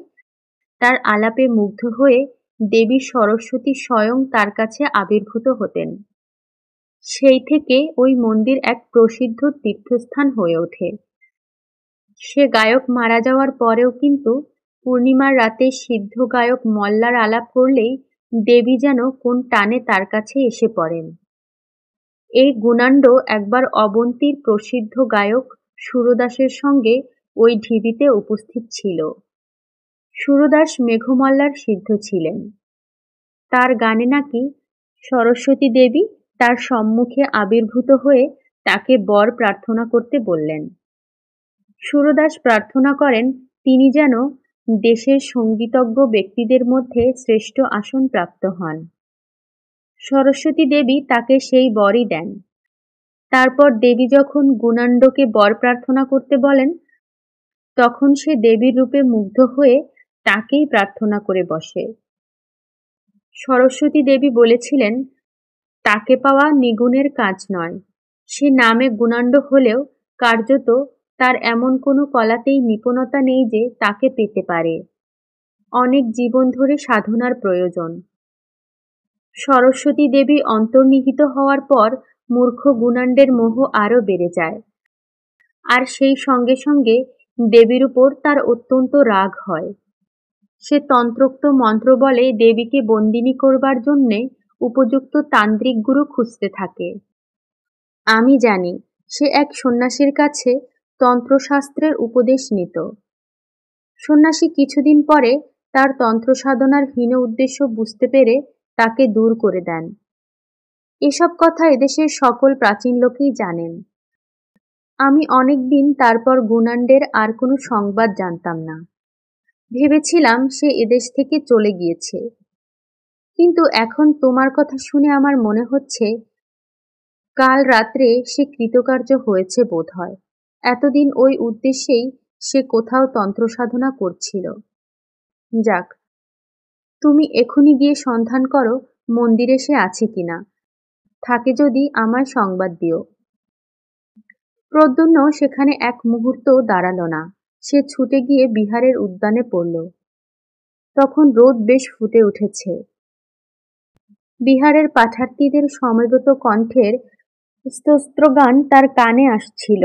তার আলাপে মুগ্ধ হয়ে দেবী সরস্বতী স্বয়ং তার কাছে আবির্ভূত হতেন। সেই থেকে ওই মন্দির এক প্রসিদ্ধ তীর্থস্থান হয়ে ওঠে। সে গায়ক মারা যাওয়ার পরেও কিন্তু পূর্ণিমার রাতে সিদ্ধ গায়ক মল্লার আলাপ করলেই দেবী যেন কোন টানে তার কাছে এসে পড়েন। এই গুণাণ্ড একবার অবন্তীর প্রসিদ্ধ গায়ক সুরদাসের সঙ্গে ওই ঢিবিতে উপস্থিত ছিল। সুরদাস মেঘমল্লার সিদ্ধ ছিলেন। তার গানে নাকি সরস্বতী দেবী তার সম্মুখে আবির্ভূত হয়ে তাকে বর প্রার্থনা করতে বললেন। সুরদাস প্রার্থনা করেন তিনি যেন দেশের সঙ্গীতজ্ঞ ব্যক্তিদের মধ্যে শ্রেষ্ঠ আসন প্রাপ্ত হন। সরস্বতী দেবী তাকে সেই বরই দেন। তারপর দেবী যখন গুণাণ্ডকে বর প্রার্থনা করতে বলেন, তখন সে দেবীর রূপে মুগ্ধ হয়ে তাকেই প্রার্থনা করে বসে। সরস্বতী দেবী বলেছিলেন, তাকে পাওয়া নিগুণের কাজ নয়। সে নামে গুণাণ্ড হলেও কার্যত তার এমন কোনো কলাতেই নিপুণতা নেই যে তাকে পেতে পারে। অনেক জীবন ধরে সাধনার প্রয়োজন। সরস্বতী দেবী অন্তর্নিহিত হওয়ার পর মূর্খ গুণাণ্ডের মোহ আরও বেড়ে যায়, আর সেই সঙ্গে সঙ্গে দেবীর উপর তার অত্যন্ত রাগ হয়। সে তন্ত্রোক্ত মন্ত্র বলে দেবীকে বন্দিনী করবার জন্যে উপযুক্ত তান্ত্রিক গুরু খুঁজতে থাকে। আমি জানি সে এক সন্ন্যাসীর কাছে তন্ত্রশাস্ত্রের উপদেশ নিত। সন্ন্যাসী কিছুদিন পরে তার তন্ত্র সাধনার হীন উদ্দেশ্য বুঝতে পেরে তাকে দূর করে দেন। এসব কথা এদেশের সকল প্রাচীন লোকেই জানেন। আমি অনেক দিন তারপর গুণাণ্ডের আর কোনো সংবাদ জানতাম না। ভেবেছিলাম সে এদেশ থেকে চলে গিয়েছে, কিন্তু এখন তোমার কথা শুনে আমার মনে হচ্ছে কাল রাত্রে সে কৃতকার্য হয়েছে বোধহয়। এতদিন ওই উদ্দেশ্যেই সে কোথাও তন্ত্র সাধনা করছিল। যাক, তুমি এখনই গিয়ে সন্ধান করো মন্দিরে সে আছে কিনা, থাকে যদি আমায় সংবাদ দিও। প্রদ্যুম্ন সেখানে এক মুহূর্তও দাঁড়ালো না। সে ছুটে গিয়ে বিহারের উদ্যানে পড়ল। তখন রোদ বেশ ফুটে উঠেছে। বিহারের পাঠার্থীদের সমবেত কণ্ঠের স্তোত্রগান তার কানে আসছিল।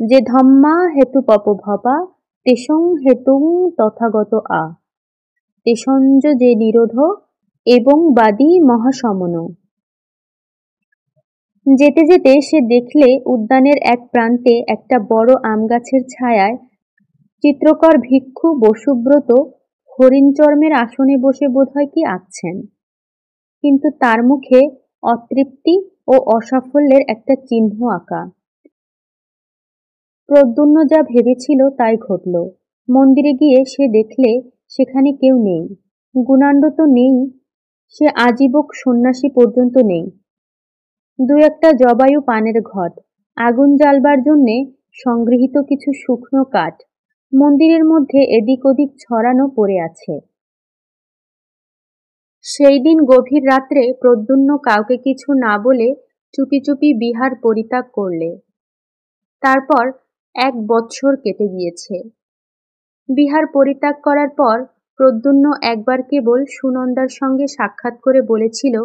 যে ধম্মা হেতু পপভবা তেষং হেতুং তথাগত আ তেষঞ্জ যে নিরোধ এবং বাদী মহাসমন। যেতে যেতে সে দেখলে উদ্যানের এক প্রান্তে একটা বড় আম গাছের ছায়ায় চিত্রকর ভিক্ষু বসুব্রত হরিণচর্মের আসনে বসে বোধহয় কি আঁকছেন, কিন্তু তার মুখে অতৃপ্তি ও অসাফল্যের একটা চিহ্ন আঁকা। প্রদ্যুম্ন যা ভেবেছিল তাই ঘটল। মন্দিরে গিয়ে সে দেখলে সেখানে কেউ নেই। গুণাণ্ড তো নেই, সে আজীবক সন্ন্যাসী পর্যন্ত নেই। দু একটা জবায়ু পানের ঘট, আগুন জ্বালবার জন্যে সংগৃহীত কিছু শুকনো কাঠ মন্দিরের মধ্যে এদিক ওদিক ছড়ানো পড়ে আছে। সেই দিন গভীর রাত্রে প্রদ্যুম্ন কাউকে কিছু না বলে চুপি চুপি বিহার পরিত্যাগ করলে। তারপর 1 বৎসর কেটে গিয়েছে। বিহার পরিত্যাগ করার পর প্রদ্যুম্ন একবার কেবল সুনন্দার সঙ্গে সাক্ষাৎ করে বলেছিল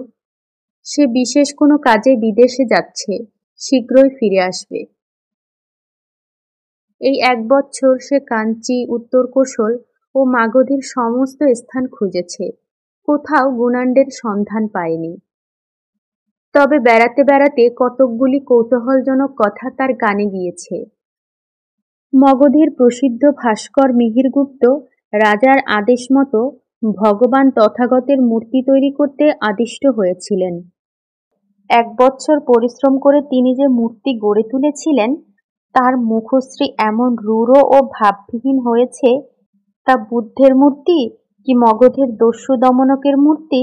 সে বিশেষ কোনো কাজে বিদেশে যাচ্ছে, শীঘ্রই ফিরে আসবে। এই 1 বৎসর সে কাঞ্চি, উত্তর কোশল ও মাগধের সমস্ত স্থান খুঁজেছে, কোথাও গুণাণ্ডের সন্ধান পায়নি। তবে বেড়াতে বেড়াতে কতকগুলি কৌতূহলজনক কথা তার কানে গিয়েছে। মগধের প্রসিদ্ধ ভাস্কর মিহিরগুপ্ত রাজার আদেশ মতো ভগবান তথাগতের মূর্তি তৈরি করতে আদিষ্ট হয়েছিলেন। 1 বৎসর পরিশ্রম করে তিনি যে মূর্তি গড়ে তুলেছিলেন তার মুখশ্রী এমন রূঢ় ও ভাববিহীন হয়েছে, তা বুদ্ধের মূর্তি কি মগধের দস্যু দমনকের মূর্তি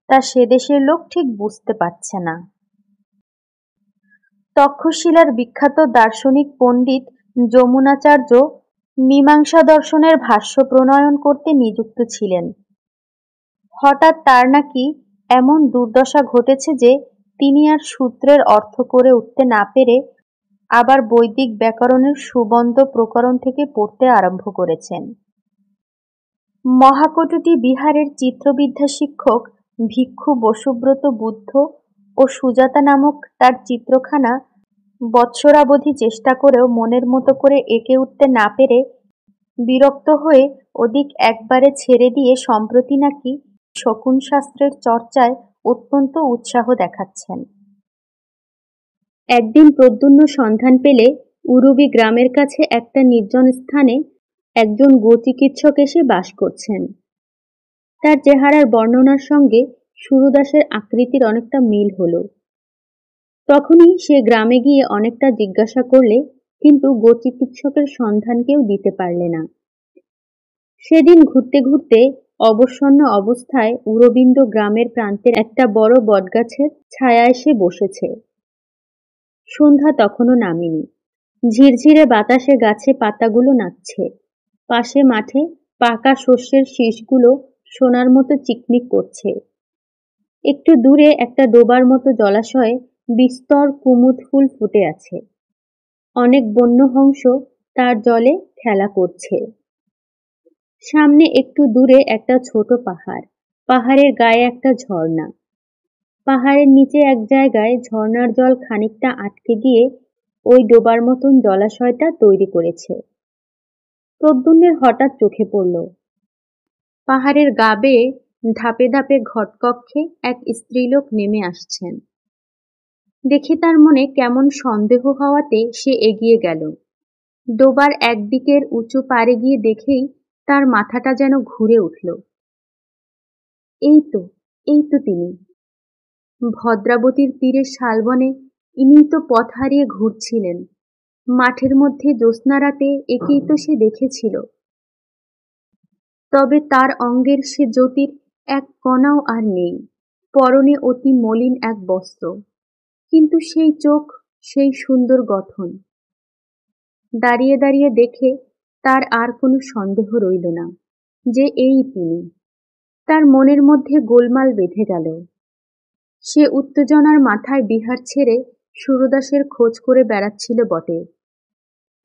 তা সে দেশের লোক ঠিক বুঝতে পারছে না। তক্ষশিলার বিখ্যাত দার্শনিক পণ্ডিত যমুনাচার্য মীমাংসা দর্শনের ভাষ্য প্রণয়ন করতে নিযুক্ত ছিলেন। হঠাৎ তার নাকি এমন দুর্দশা ঘটেছে যে তিনি আর সূত্রের অর্থ করে উঠতে না পেরে আবার বৈদিক ব্যাকরণের সুবন্ধ প্রকরণ থেকে পড়তে আরম্ভ করেছেন। মহাকটুটি বিহারের চিত্রবিদ্যা শিক্ষক ভিক্ষু বসুব্রত বুদ্ধ ও সুজাতা নামক তার চিত্রখানা বৎসরাবধি চেষ্টা করেও মনের মতো করে এঁকে উঠতে না পেরে বিরক্ত হয়ে ওদিক একবারে ছেড়ে দিয়ে সম্প্রতি নাকি শকুন শাস্ত্রের চর্চায় অত্যন্ত উৎসাহ দেখাচ্ছেন। একদিন প্রদ্যুম্ন সন্ধান পেলে উরুবি গ্রামের কাছে একটা নির্জন স্থানে একজন গোচিকিৎসক এসে বাস করছেন। তার চেহারার বর্ণনার সঙ্গে সুরদাসের আকৃতির অনেকটা মিল হলো। তখনই সে গ্রামে গিয়ে অনেকটা জিজ্ঞাসা করলে, কিন্তু গোচিকিৎসকের সন্ধান কেউ দিতে পারলে না। সেদিন ঘুরতে ঘুরতে অবসন্ন অবস্থায় উরবিন্দ গ্রামের প্রান্তের একটা বড় বটগাছের ছায়ায় সে বসেছে। সন্ধ্যা তখনও নামেনি। ঝিরঝিরে বাতাসে গাছে পাতাগুলো নাচছে। পাশে মাঠে পাকা শস্যের শীষগুলো সোনার মতো চিকমিক করছে। একটু দূরে একটা ডোবার মতো জলাশয়ে বিস্তর কুমুদ ফুল ফুটে আছে। অনেক বন্য হংস তার জলে খেলা করছে। সামনে একটু দূরে একটা ছোট পাহাড়, পাহাড়ের গায়ে একটা ঝর্ণা। পাহাড়ের নিচে এক জায়গায় ঝর্ণার জল খানিকটা আটকে গিয়ে ওই ডোবার মতন জলাশয়টা তৈরি করেছে। প্রদ্যুম্নের হঠাৎ চোখে পড়ল, পাহাড়ের গা বেয়ে ধাপে ধাপে ঘটকক্ষে এক স্ত্রীলোক নেমে আসছেন। দেখে তার মনে কেমন সন্দেহ হওয়াতে সে এগিয়ে গেল। ডোবার একদিকের উঁচু পাড়ে গিয়ে দেখেই তার মাথাটা যেন ঘুরে উঠল। এই তো তিনি, ভদ্রাবতীর তীরের শালবনে ইনি তো পথ হারিয়ে ঘুরছিলেন। মাঠের মধ্যে জ্যোৎস্না রাতে একেই তো সে দেখেছিল। তবে তার অঙ্গের সে জ্যোতির এক কণাও আর নেই। পরনে অতি মলিন এক বস্ত্র, কিন্তু সেই চোখ, সেই সুন্দর গঠন। দাঁড়িয়ে দাঁড়িয়ে দেখে তার আর কোনো সন্দেহ রইল না যে এই তিনি। তার মনের মধ্যে গোলমাল বেঁধে গেল। সে উত্তেজনার মাথায় বিহার ছেড়ে সুরদাসের খোঁজ করে বেড়াচ্ছিল বটে,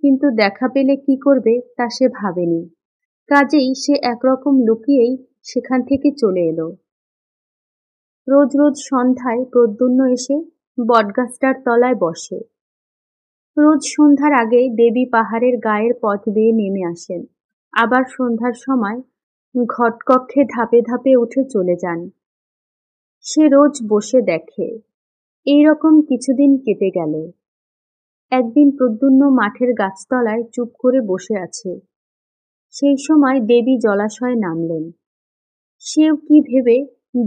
কিন্তু দেখা পেলে কি করবে তা সে ভাবেনি। কাজেই সে একরকম লুকিয়েই সেখান থেকে চলে এলো। রোজ রোজ সন্ধ্যায় প্রদ্যুম্ন এসে বটগাছটার তলায় বসে। রোজ সন্ধ্যার আগে দেবী পাহাড়ের গায়ের পথ বেয়ে নেমে আসেন, আবার সন্ধ্যার সময় ঘটকক্ষে ধাপে ধাপে উঠে চলে যান। সে রোজ বসে দেখে। এই রকম কিছুদিন কেটে গেল। একদিন প্রদ্যুম্ন মাঠের গাছতলায় চুপ করে বসে আছে। সেই সময় দেবী জলাশয়ে নামলেন। সেও কি ভেবে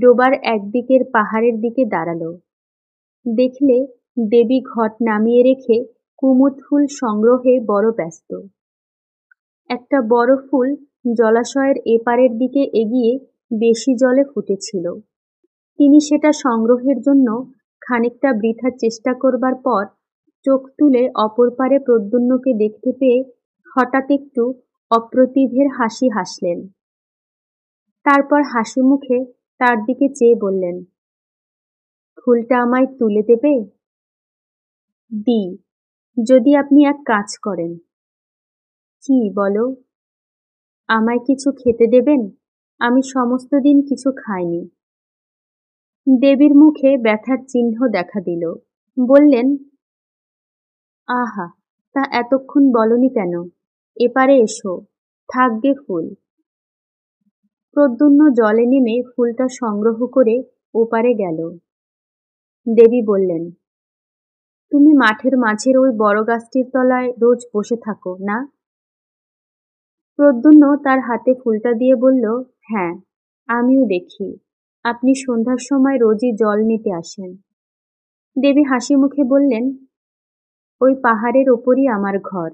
ডোবার একদিকের পাহাড়ের দিকে দাঁড়ালো। দেখলে দেবী ঘট নামিয়ে রেখে কুমুদ ফুল সংগ্রহে বড় ব্যস্ত। একটা বড় ফুল জলাশয়ের এপারের দিকে এগিয়ে বেশি জলে ফুটেছিল। তিনি সেটা সংগ্রহের জন্য খানিকটা বৃথা চেষ্টা করবার পর চোখ তুলে অপর পারে প্রদ্যুম্নকে দেখতে পেয়ে হঠাৎ একটু অপ্রতিভের হাসি হাসলেন। তারপর হাসি মুখে তার দিকে চেয়ে বললেন, ফুলটা আমায় তুলে দেবে? দিই, যদি আপনি এক কাজ করেন। কি বলো? আমায় কিছু খেতে দেবেন? আমি সমস্ত দিন কিছু খাইনি। দেবীর মুখে ব্যথার চিহ্ন দেখা দিল। বললেন, আহা, তা এতক্ষণ বলনি কেন? এপারে এসো, থাকবে ফুল। প্রদ্যুম্ন জলে নেমে ফুলটা সংগ্রহ করে ওপারে গেল। দেবী বললেন, তুমি মাঠের মাঝের ওই বড় গাছটির তলায় রোজ বসে থাকো না? প্রদ্যুম্ন তার হাতে ফুলটা দিয়ে বলল, হ্যাঁ, আমিও দেখি আপনি সন্ধ্যার সময় রোজই জল নিতে আসেন। দেবী হাসি মুখে বললেন, ওই পাহাড়ের ওপরই আমার ঘর,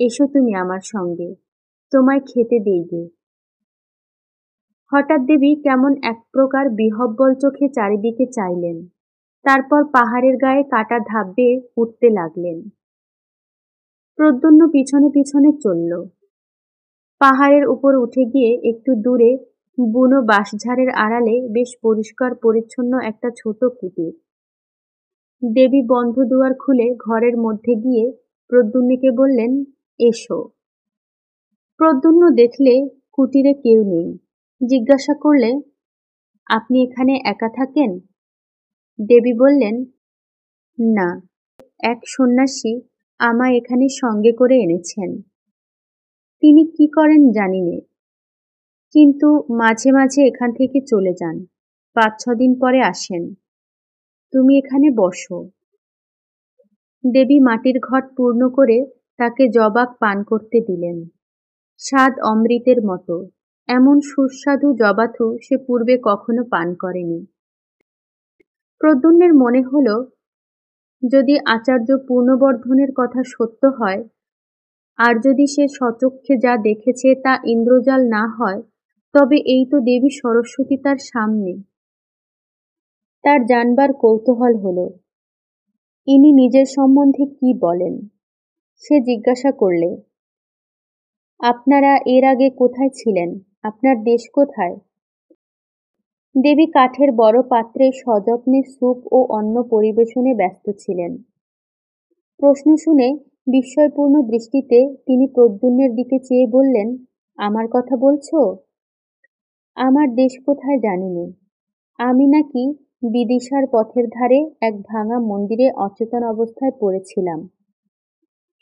এসো তুমি আমার সঙ্গে, তোমায় খেতে দেইগে। হঠাৎ দেবী কেমন এক প্রকার বিহ্বল চোখে চারিদিকে চাইলেন, তারপর পাহাড়ের গায়ে কাটা ধাপ বেয়ে উঠতে লাগলেন। প্রদ্যুম্ন পিছনে পিছনে চলল। পাহাড়ের উপর উঠে গিয়ে একটু দূরে বুনো বাঁশঝাড়ের আড়ালে বেশ পরিষ্কার পরিচ্ছন্ন একটা ছোট কুটির। দেবী বন্ধ দুয়ার খুলে ঘরের মধ্যে গিয়ে প্রদ্যুম্নকে বললেন, এসো। প্রদ্যুম্ন দেখলে কুটিরে কেউ নেই। জিজ্ঞাসা করলে, আপনি এখানে একা থাকেন? দেবী বললেন, না, এক সন্ন্যাসী আমায় এখানে সঙ্গে করে এনেছেন। তিনি কি করেন জানি নে, কিন্তু মাঝে মাঝে এখান থেকে চলে যান, ৫-৬ দিন পরে আসেন। তুমি এখানে বসো। দেবী মাটির ঘট পূর্ণ করে তাকে জবাক পান করতে দিলেন। স্বাদ অমৃতের মতো, এমন সুস্বাদু জবাথু সে পূর্বে কখনো পান করেনি। প্রদ্যুম্নের মনে হল, যদি আচার্য পূর্ণবর্ধনের কথা সত্য হয়, আর যদি সে স্বচক্ষে যা দেখেছে তা ইন্দ্রজাল না হয়, তবে এই তো দেবী সরস্বতী তার সামনে। তার জানবার কৌতূহল হল, ইনি নিজের সম্বন্ধে কি বলেন। সে জিজ্ঞাসা করলে, আপনারা এর আগে কোথায় ছিলেন? আপনার দেশ কোথায়? দেবী কাঠের বড় পাত্রে সযত্নে স্যুপ ও অন্ন পরিবেশনে ব্যস্ত ছিলেন। প্রশ্ন শুনে বিস্ময়পূর্ণ দৃষ্টিতে তিনি প্রদ্যুম্নের দিকে চেয়ে বললেন, আমার কথা বলছো? আমার দেশ কোথায় জানি নে। আমি নাকি বিদিশার পথের ধারে এক ভাঙা মন্দিরে অচেতন অবস্থায় পড়েছিলাম।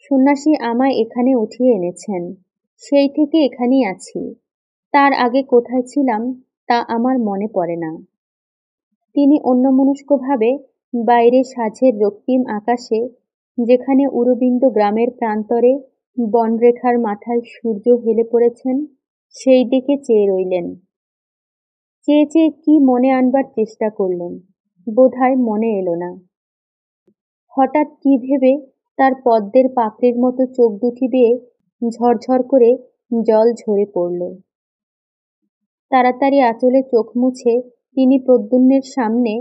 সন্ন্যাসী আমায় এখানে উঠিয়ে এনেছেন, সেই থেকে এখানেই আছি। তার আগে কোথায় ছিলাম তা আমার মনে পড়ে না। তিনি অন্যমনস্কভাবে বাইরে সাঁঝের রক্তিম আকাশে, যেখানে উরবিন্দ গ্রামের প্রান্তরে বনরেখার মাথায় সূর্য হেলে পড়েছেন, সেই দিকে চেয়ে রইলেন। চেয়ে চেয়ে কি মনে আনবার চেষ্টা করলেন, বোধহয় মনে এলো না। হঠাৎ কি ভেবে তার পদ্মের পাপড়ির মতো চোখ দুটি বেয়ে ঝরঝর করে জল ঝরে পড়ল। তাড়াতাড়ি আঁচলে চোখ মুছে তিনি প্রদ্যুম্নের সামনে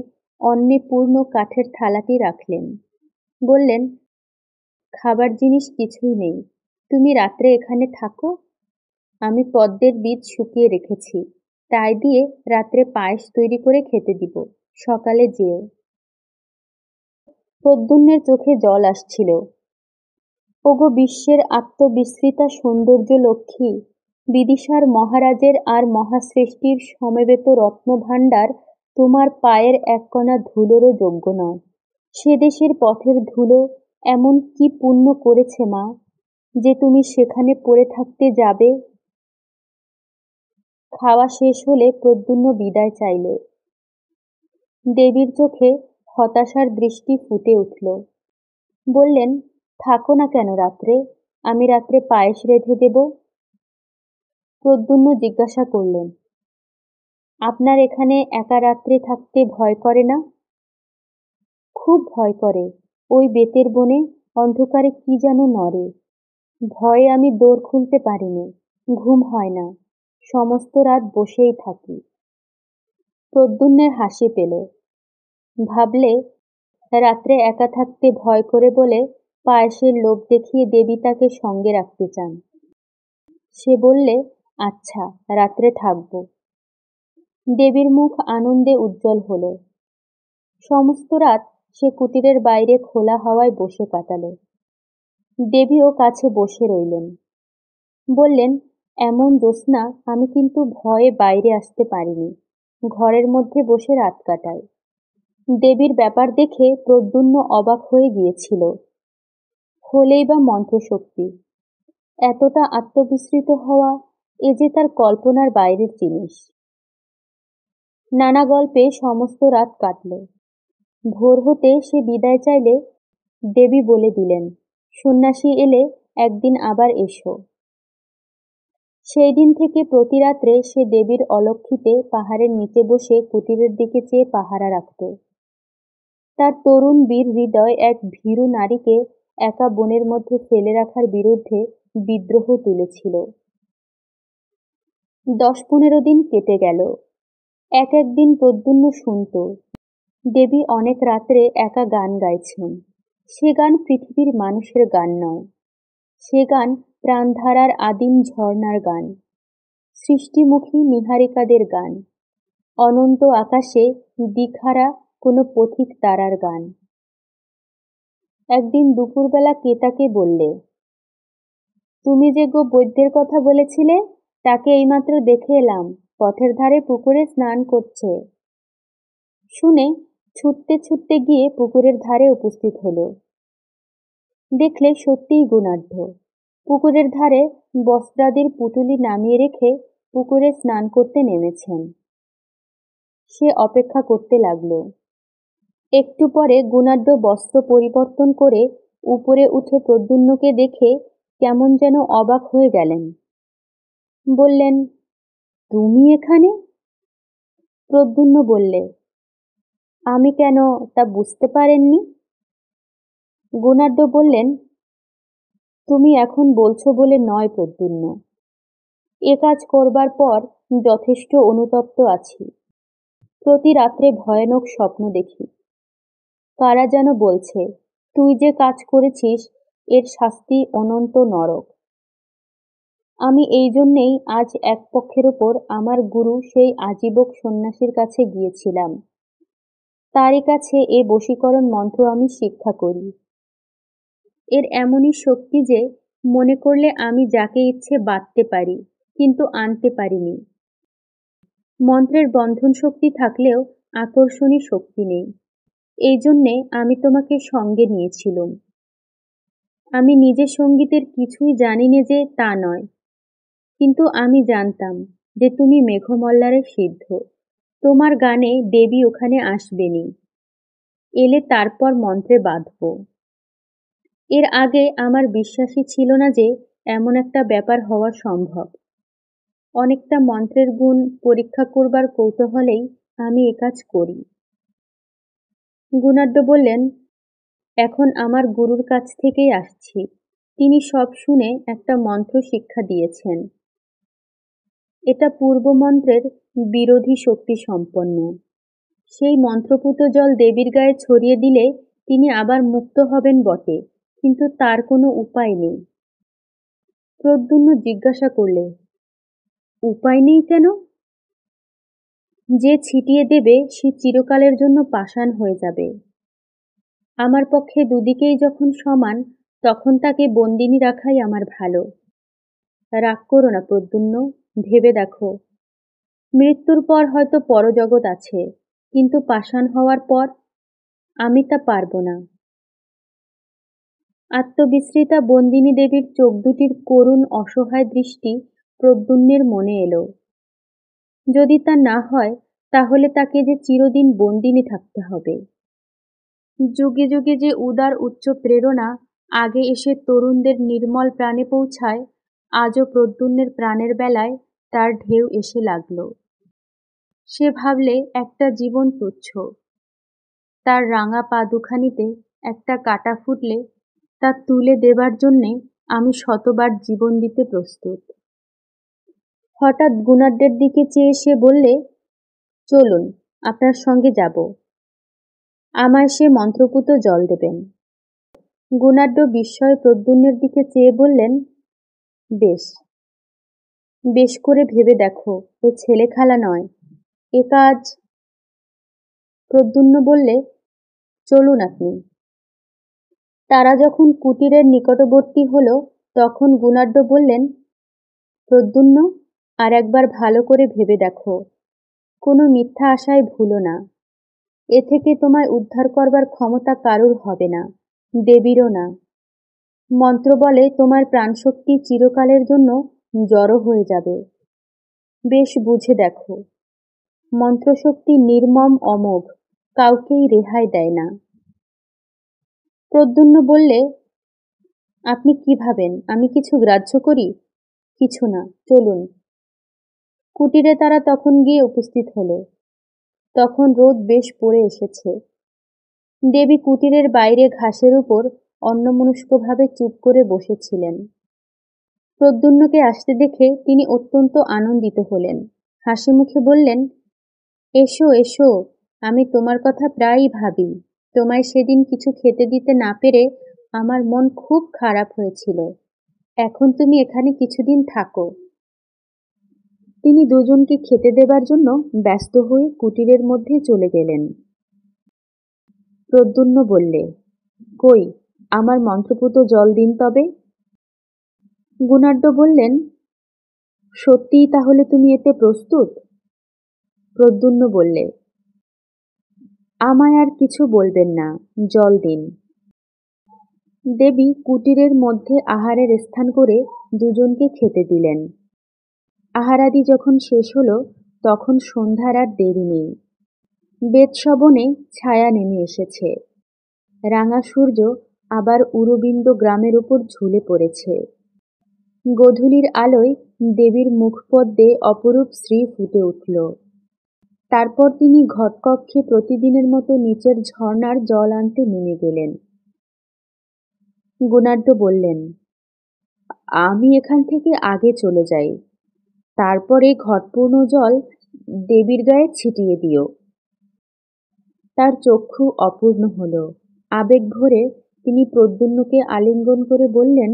অন্নে পূর্ণ কাঠের থালাটি রাখলেন। বললেন, খাবার জিনিস কিছুই নেই, তুমি রাত্রে এখানে থাকো। আমি পদ্মের বীজ শুকিয়ে রেখেছি, তাই দিয়ে রাত্রে পায়েস তৈরি করে খেতে দিব, সকালে যেও। প্রদ্যুম্নের চোখে জল আসছিল। ওগো বিশ্বের আত্মবিস্মৃতা সৌন্দর্য লক্ষ্মী, বিদিশার মহারাজের আর মহাশ্রেষ্ঠীর সমবেত রত্নভাণ্ডার তোমার পায়ের এক কণা ধুলোরও যোগ্য নয়। সে দেশের পথের ধুলো এমন কি পুণ্য করেছে মা, যে তুমি সেখানে পড়ে থাকতে যাবে? খাওয়া শেষ হলে প্রদ্যুম্ন বিদায় চাইলে। দেবীর চোখে হতাশার দৃষ্টি ফুটে উঠল। বললেন, থাকো না কেন রাত্রে, আমি রাত্রে পায়েস রেঁধে দেব। প্রদ্যুম্ন জিজ্ঞাসা করলেন, আপনার এখানে একা রাত্রে থাকতে ভয় করে না? খুব ভয় করে। ওই বেতের বনে অন্ধকারে কি যেন নড়ে। ভয়ে আমি দোর খুলতে পারি নে, ঘুম হয় না, সমস্ত রাত বসেই থাকি। প্রদ্যুম্নের হাসি পেল। ভাবলে, রাত্রে একা থাকতে ভয় করে বলে পায়েসের লোভ দেখিয়ে দেবী তাকে সঙ্গে রাখতে চান। সে বললে, আচ্ছা, রাত্রে থাকব। দেবীর মুখ আনন্দে উজ্জ্বল হল। সমস্ত রাত সে কুটিরের বাইরে খোলা হাওয়ায় বসে কাটাল। দেবীও কাছে বসে রইলেন। বললেন, এমন জ্যোৎস্না আমি কিন্তু ভয়ে বাইরে আসতে পারিনি, ঘরের মধ্যে বসে রাত কাটাই। দেবীর ব্যাপার দেখে প্রদ্যুম্ন অবাক হয়ে গিয়েছিল। হলেই বা মন্ত্রশক্তি, এতটা আত্মবিস্মৃত হওয়া, এ যে তার কল্পনার বাইরের জিনিস। নানা গল্পে সমস্ত রাত কাটল। ভোর হতে সে বিদায় চাইলে দেবী বলে দিলেন, সন্ন্যাসী এলে একদিন আবার এসো। সেই দিন থেকে প্রতি রাত্রে সে দেবীর অলক্ষ্মীতে পাহাড়ের নিচে বসে কুটিরের দিকে চেয়ে পাহারা রাখত। তার তরুণ বীর হৃদয় এক ভীরু নারীকে একা বনের মধ্যে ফেলে রাখার বিরুদ্ধে বিদ্রোহ তুলেছিল। 10-15 দিন কেটে গেল। এক একদিন প্রদ্যুম্ন শুনত দেবী অনেক রাত্রে একা গান গাইছেন। সে গান পৃথিবীর মানুষের গান নয়, সে গান প্রাণধারার আদিম ঝর্ণার গান, সৃষ্টিমুখী নীহারিকাদের গান, অনন্ত আকাশে দিকহারা কোনো পথিক তারার গান। একদিন দুপুরবেলা কে তাকে বললে, তুমি যে গো বৈদ্যের কথা বলেছিলে, তাকে এইমাত্র দেখে এলাম, পথের ধারে পুকুরে স্নান করছে। শুনে ছুটতে ছুটতে গিয়ে পুকুরের ধারে উপস্থিত হলো। দেখলে সত্যিই গুণাঢ্য পুকুরের ধারে বস্ত্রাদির পুঁটুলি নামিয়ে রেখে পুকুরে স্নান করতে নেমেছেন। সে অপেক্ষা করতে লাগলো। একটু পরে গুণাঢ্য বস্ত্র পরিবর্তন করে উপরে উঠে প্রদ্যুম্নকে দেখে কেমন যেন অবাক হয়ে গেলেন। বললেন, তুমি এখানে? প্রদ্যুম্ন বললে, আমি কেন, তা বুঝতে পারেননি? গুণাঢ্য বললেন, তুমি এখন বলছো বলে নয় প্রদ্যুম্ন, এ কাজ করবার পর যথেষ্ট অনুতপ্ত আছি। প্রতি রাত্রে ভয়ানক স্বপ্ন দেখি। কারা যেন বলছে, তুই যে কাজ করেছিস এর শাস্তি অনন্ত নরক। আমি এই জন্যেই আজ এক পক্ষের ওপর আমার গুরু সেই আজীবক সন্ন্যাসীর কাছে গিয়েছিলাম। তারই কাছে এ বশীকরণ মন্ত্র আমি শিক্ষা করি। এর এমনই শক্তি যে মনে করলে আমি যাকে ইচ্ছে বাঁধতে পারি, কিন্তু আনতে পারিনি। মন্ত্রের বন্ধন শক্তি থাকলেও আকর্ষণী শক্তি নেই। এই জন্যে আমি তোমাকে সঙ্গে নিয়েছিলুম। আমি নিজে সঙ্গীতের কিছুই জানি নে যে তা নয়, কিন্তু আমি জানতাম যে তুমি মেঘমল্লারের সিদ্ধ। তোমার গানে দেবী ওখানে আসবেনি, এলে তারপর মন্ত্রে বাঁধব। এর আগে আমার বিশ্বাসই ছিল না যে এমন একটা ব্যাপার হওয়া সম্ভব। অনেকটা মন্ত্রের গুণ পরীক্ষা করবার কৌতূহলেই আমি এ কাজ করি। গুণাঢ্য বললেন, এখন আমার গুরুর কাছ থেকেই আসছি। তিনি সব শুনে একটা মন্ত্র শিক্ষা দিয়েছেন। এটা পূর্ব মন্ত্রের বিরোধী শক্তি সম্পন্ন। সেই মন্ত্রপুত জল দেবীর গায়ে ছড়িয়ে দিলে তিনি আবার মুক্ত হবেন বটে, কিন্তু তার কোনো উপায় নেই। প্রদ্যুম্ন জিজ্ঞাসা করলে, উপায় নেই কেন? যে ছিটিয়ে দেবে সে চিরকালের জন্য পাষাণ হয়ে যাবে। আমার পক্ষে দুদিকেই যখন সমান, তখন তাকে বন্দিনী রাখাই আমার ভালো। রাগ করো না প্রদ্যুম্ন, ভেবে দেখো, মৃত্যুর পর হয়তো পরজগৎ আছে, কিন্তু পাষাণ হওয়ার পর আমি তা পারব না। আত্মবিস্মৃতা বন্দিনী দেবীর চোখ দুটির করুণ অসহায় দৃষ্টি প্রদ্যুম্নের মনে এলো। যদি তা না হয়, তাহলে তাকে যে চিরদিন বন্দিনী থাকতে হবে। যুগে যুগে যে উদার উচ্চ প্রেরণা আগে এসে তরুণদের নির্মল প্রাণে পৌঁছায়, আজও প্রদ্যুম্নের প্রাণের বেলায় তার ঢেউ এসে লাগল। সে ভাবলে একটা জীবন তুচ্ছ। তার রাঙা পা দুখানিতে একটা কাঁটা ফুটলে তা তুলে দেবার জন্যে আমি শতবার জীবন দিতে প্রস্তুত। হঠাৎ গুণাঢ্যের দিকে চেয়ে সে বললে, চলুন, আপনার সঙ্গে যাব। আমায় সে মন্ত্রপুত জল দেবেন। গুণাঢ্য বিস্ময়ে প্রদ্যুম্নের দিকে চেয়ে বললেন, বেশ, বেশ করে ভেবে দেখো, এ ছেলে খেলা নয়, এ কাজ। প্রদ্যুম্ন বললে, চলুন আপনি। তারা যখন কুটিরের নিকটবর্তী হল, তখন গুণাঢ্য বললেন, প্রদ্যুম্ন, আর একবার ভালো করে ভেবে দেখো, কোনো মিথ্যা আশায় ভুলো না। এ থেকে তোমায় উদ্ধার করবার ক্ষমতা কারুর হবে না, দেবীরও না। মন্ত্র বলে তোমার প্রাণশক্তি চিরকালের জন্য জড়ো হয়ে যাবে। বেশ বুঝে দেখো, মন্ত্রশক্তি নির্মম অমোঘ, কাউকেই রেহাই দেয় না। প্রদ্যুম্ন বললে, আপনি কি ভাবেন আমি কিছু গ্রাহ্য করি? কিছু না, চলুন। কুটিরে তারা তখন গিয়ে উপস্থিত হলো। তখন রোদ বেশ পড়ে এসেছে। দেবী কুটিরের বাইরে ঘাসের উপর অন্যমনস্কভাবে চুপ করে বসেছিলেন। প্রদ্যুম্নকে আসতে দেখে তিনি অত্যন্ত আনন্দিত হলেন। হাসি মুখে বললেন, এসো এসো, আমি তোমার কথা প্রায়ই ভাবি। তোমায় সেদিন কিছু খেতে দিতে না পেরে আমার মন খুব খারাপ হয়েছিল। এখন তুমি এখানে কিছুদিন থাকো। তিনি দুজনকে খেতে দেবার জন্য ব্যস্ত হয়ে কুটিরের মধ্যে চলে গেলেন। প্রদ্যুম্ন বললে, কই, আমার মন্ত্রপুত জল দিন তবে। গুণাঢ্য বললেন, সত্যিই তাহলে তুমি এতে প্রস্তুত? প্রদ্যুম্ন বললে, আমায় আর কিছু বলবেন না, জল দিন। দেবী কুটিরের মধ্যে আহারের স্থান করে দুজনকে খেতে দিলেন। আহারাদি যখন শেষ হল তখন সন্ধ্যার আর দেরি নেই। বেদশবনে ছায়া নেমে এসেছে। রাঙা সূর্য আবার উরবিন্দ গ্রামের উপর ঝুলে পড়েছে। গোধূলির আলোয় দেবীর মুখপদ্মে অপরূপ শ্রী ফুটে উঠল। তারপর তিনি ঘটকক্ষে প্রতিদিনের মতো নিচের ঝর্ণার জল আনতে নেমে গেলেন। গুণাঢ্য বললেন, আমি এখান থেকে আগে চলে যাই, তারপরে ঘটপূর্ণ জল দেবীর গায়ে ছিটিয়ে দিও। তার চক্ষু অপূর্ণ হল। আবেগ ভরে তিনি প্রদ্যুম্নকে আলিঙ্গন করে বললেন,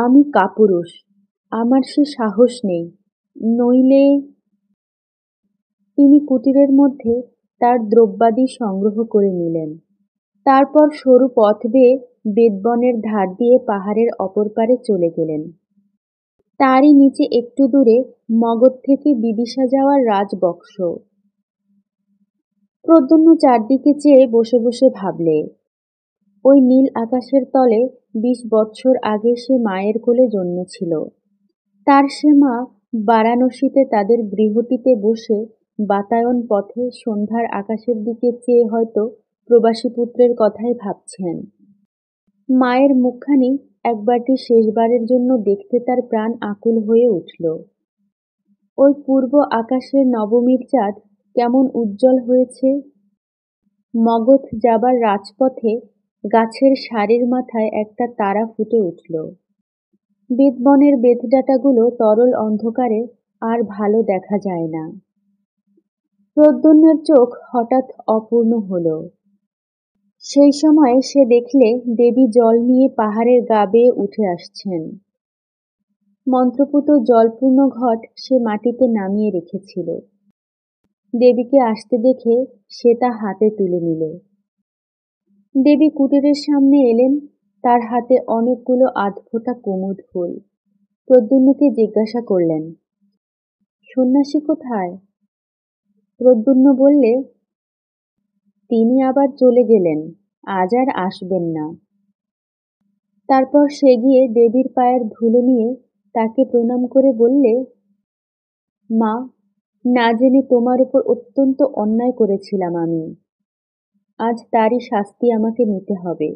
আমি কাপুরুষ, আমার সে সাহস নেই, নইলে। তিনি কুটিরের মধ্যে তার দ্রব্যাদি সংগ্রহ করে নিলেন। তারপর সরু পথ বেয়ে বেদবনের ধার দিয়ে পাহাড়ের অপর পারে চলে গেলেন। তারই নিচে একটু দূরে মগধ থেকে বিদিশা যাওয়ার রাজবক্স। প্রদ্যুম্ন চারদিকে চেয়ে বসে বসে ভাবলে, ওই নীল আকাশের তলে 20 বৎসর আগে সে মায়ের কোলে জন্মেছিল। তার সে মা বারাণসীতে তাদের গৃহটিতে বসে বাতায়ন পথে সন্ধ্যার আকাশের দিকে চেয়ে হয়তো প্রবাসী পুত্রের কথাই ভাবছেন। মায়ের মুখখানি একবারটি শেষবারের জন্য দেখতে তার প্রাণ আকুল হয়ে উঠল। ওই পূর্ব আকাশের নবমীর চাঁদ কেমন উজ্জ্বল হয়েছে। মগধ যাবার রাজপথে গাছের সারির মাথায় একটা তারা ফুটে উঠল। বেদবনের বেতডাটাগুলো তরল অন্ধকারে আর ভালো দেখা যায় না। প্রদ্যুম্নের চোখ হঠাৎ অপূর্ণ হল। সেই সময় সে দেখলে দেবী জল নিয়ে পাহাড়ের গা বেয়ে উঠে আসছেন। মন্ত্রপুত জলপূর্ণ ঘট সে মাটিতে নামিয়ে রেখেছিল। দেবীকে আসতে দেখে সে তা হাতে তুলে নিল। দেবী কুটিরের সামনে এলেন, তার হাতে অনেকগুলো আধফোঁটা কুমুদ ফুল। প্রদ্যুম্নকে জিজ্ঞাসা করলেন, সন্ন্যাসী কোথায়? প্রদ্যুম্ন বললে, তিনি আবার চলে গেলেন, আজ আর আসবেন না। তারপর সে গিয়ে দেবীর পায়ের ধুলো নিয়ে তাকে প্রণাম করে বললে, মা, না জেনে তোমার উপর অত্যন্ত অন্যায় করেছিলাম আমি। আজ তারই শাস্তি আমাকে নিতে হবে,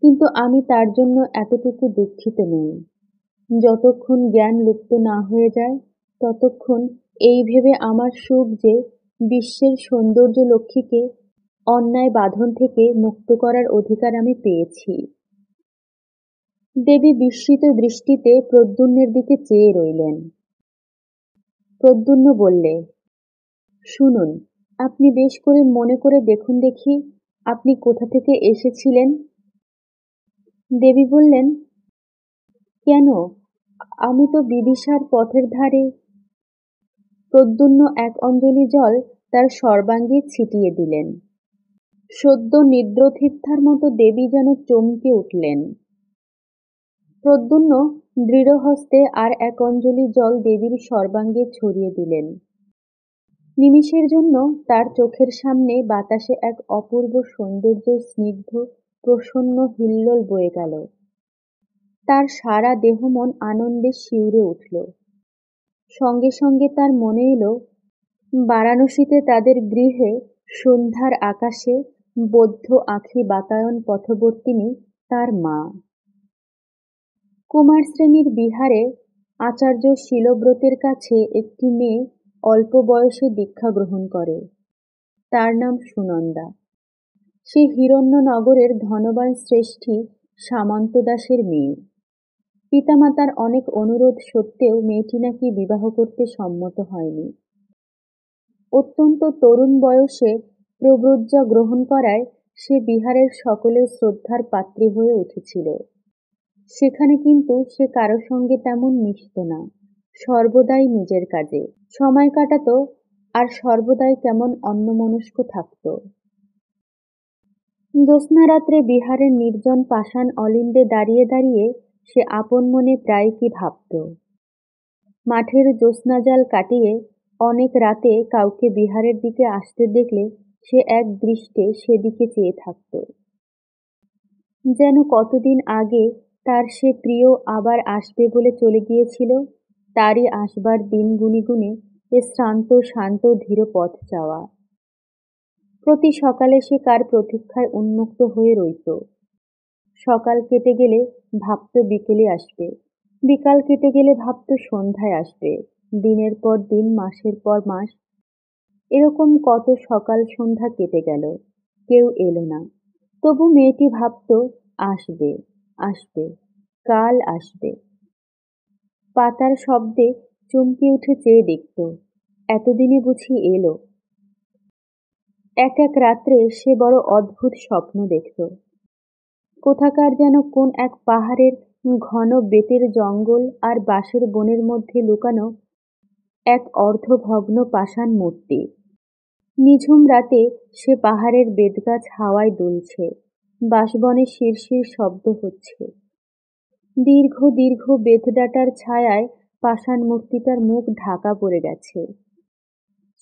কিন্তু আমি তার জন্য এতটুকু দুঃখিত নই। যতক্ষণ জ্ঞান লুপ্ত না হয়ে যায় ততক্ষণ এই ভেবে আমার সুখ যে বিশ্বের সৌন্দর্য লক্ষ্মীকে অন্যায় বাঁধন থেকে মুক্ত করার অধিকার আমি পেয়েছি। দেবী বিস্মিত দৃষ্টিতে প্রদ্যুম্নের দিকে চেয়ে রইলেন। প্রদ্যুম্ন বললে, শুনুন, আপনি বেশ করে মনে করে দেখুন দেখি আপনি কোথা থেকে এসেছিলেন। দেবী বললেন, কেন, আমি তো বিদিশার পথের ধারে। প্রদ্যুম্ন এক অঞ্জলি জল তার সর্বাঙ্গে ছিটিয়ে দিলেন। সদ্য নিদ্রথির্থার মতো দেবী যেন চমকে উঠলেন। প্রদ্যুম্ন দৃঢ়হস্তে আর এক অঞ্জলি জল দেবীর সর্বাঙ্গে ছড়িয়ে দিলেন। নিমিষের জন্য তার চোখের সামনে বাতাসে এক অপূর্ব সৌন্দর্যের স্নিগ্ধ প্রসন্ন হিল্লোল বয়ে গেল। তার সারা দেহ মন আনন্দে শিউরে উঠল। সঙ্গে সঙ্গে তার মনে এলো বারাণসীতে তাদের গৃহে সন্ধ্যার আকাশে বদ্ধ আঁখি বাতায়ন পথবর্তিনী তার মা। কুমার শ্রেণীর বিহারে আচার্য শীলব্রতের কাছে একটি মেয়ে অল্প বয়সে দীক্ষা গ্রহণ করে। তার নাম সুনন্দা। সে হিরণ্যনগরের ধনবান শ্রেষ্ঠী সামন্ত দাসের মেয়ে। পিতামাতার অনেক অনুরোধ সত্ত্বেও মেয়েটি নাকি বিবাহ করতে সম্মত হয়নি। অত্যন্ত তরুণ বয়সে প্রব্রজ্যা গ্রহণ করায় সে বিহারের সকলের শ্রদ্ধার পাত্রী হয়ে উঠেছিল। সেখানে কিন্তু সে কারো সঙ্গে তেমন মিশত না, সর্বদাই নিজের কাজে সময় কাটাতো আর সর্বদাই কেমন অন্যমনস্ক থাকত। জ্যোৎস্না রাত্রে বিহারের নির্জন পাষাণ অলিন্দে দাঁড়িয়ে দাঁড়িয়ে সে আপন মনে প্রায় কি ভাবত। মাঠের জ্যোৎস্নাজাল কাটিয়ে অনেক রাতে কাউকে বিহারের দিকে আসতে দেখলে সে এক দৃষ্টে সেদিকে চেয়ে থাকত, যেন কতদিন আগে তার সে প্রিয় আবার আসবে বলে চলে গিয়েছিল, তারই আসবার দিন গুনে গুনে এ শ্রান্ত শান্ত ধীর পথ যাওয়া। প্রতি সকালে সে কার প্রতীক্ষায় উন্মুক্ত হয়ে রইত। সকাল কেটে গেলে ভাবত বিকেলে আসবে, বিকাল কেটে গেলে ভাবত সন্ধ্যায় আসবে, দিনের পর দিন মাসের পর মাস এরকম কত সকাল সন্ধ্যা কেটে গেল, কেউ এলো না। তবু মেয়েটি ভাবত আসবে, আসবে, কাল আসবে। পাতার শব্দে চমকে উঠে চেয়ে দেখত, এতদিনে বুঝি এলো। এক এক রাত্রে সে বড় অদ্ভুত স্বপ্ন দেখত। কোথাকার যেন কোন এক পাহাড়ের ঘন বেতের জঙ্গল আর বাঁশের বনের মধ্যে লুকানো এক অর্ধভগ্ন পাষাণ মূর্তি। নিঝুম রাতে সে পাহাড়ের বেতগাছ হাওয়ায় দুলছে, বাঁশবনে শিরশির শব্দ হচ্ছে। দীর্ঘ দীর্ঘ বেতডাটার ছায়ায় পাষাণ মূর্তিটার মুখ ঢাকা পড়ে গেছে।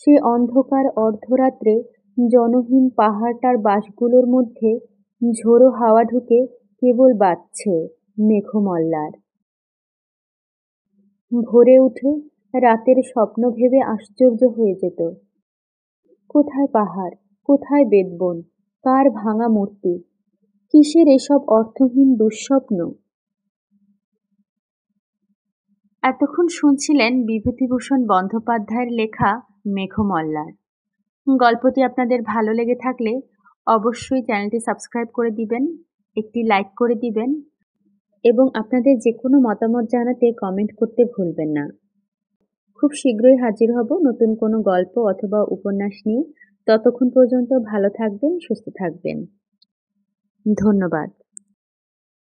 সে অন্ধকার অর্ধরাত্রে জনহীন পাহাড়টার বাঁশগুলোর মধ্যে ঝোড়ো হাওয়া ঢুকে কেবল বাজছে মেঘমল্লার। ভোরে উঠে রাতের স্বপ্ন ভেবে আশ্চর্য হয়ে যেত। কোথায় পাহাড়, কোথায় বেতবন, কার ভাঙা মূর্তি, কিসের এসব অর্থহীন দুঃস্বপ্ন? এতক্ষণ শুনছিলেন বিভূতিভূষণ বন্দ্যোপাধ্যায়ের লেখা মেঘমল্লার। গল্পটি আপনাদের ভালো লেগে থাকলে অবশ্যই চ্যানেলটি সাবস্ক্রাইব করে দিবেন, একটি লাইক করে দিবেন এবং আপনাদের যে কোনো মতামত জানাতে কমেন্ট করতে ভুলবেন না। খুব শীঘ্রই হাজির হব নতুন কোনো গল্প অথবা উপন্যাস নিয়ে। ততক্ষণ পর্যন্ত ভালো থাকবেন, সুস্থ থাকবেন। ধন্যবাদ।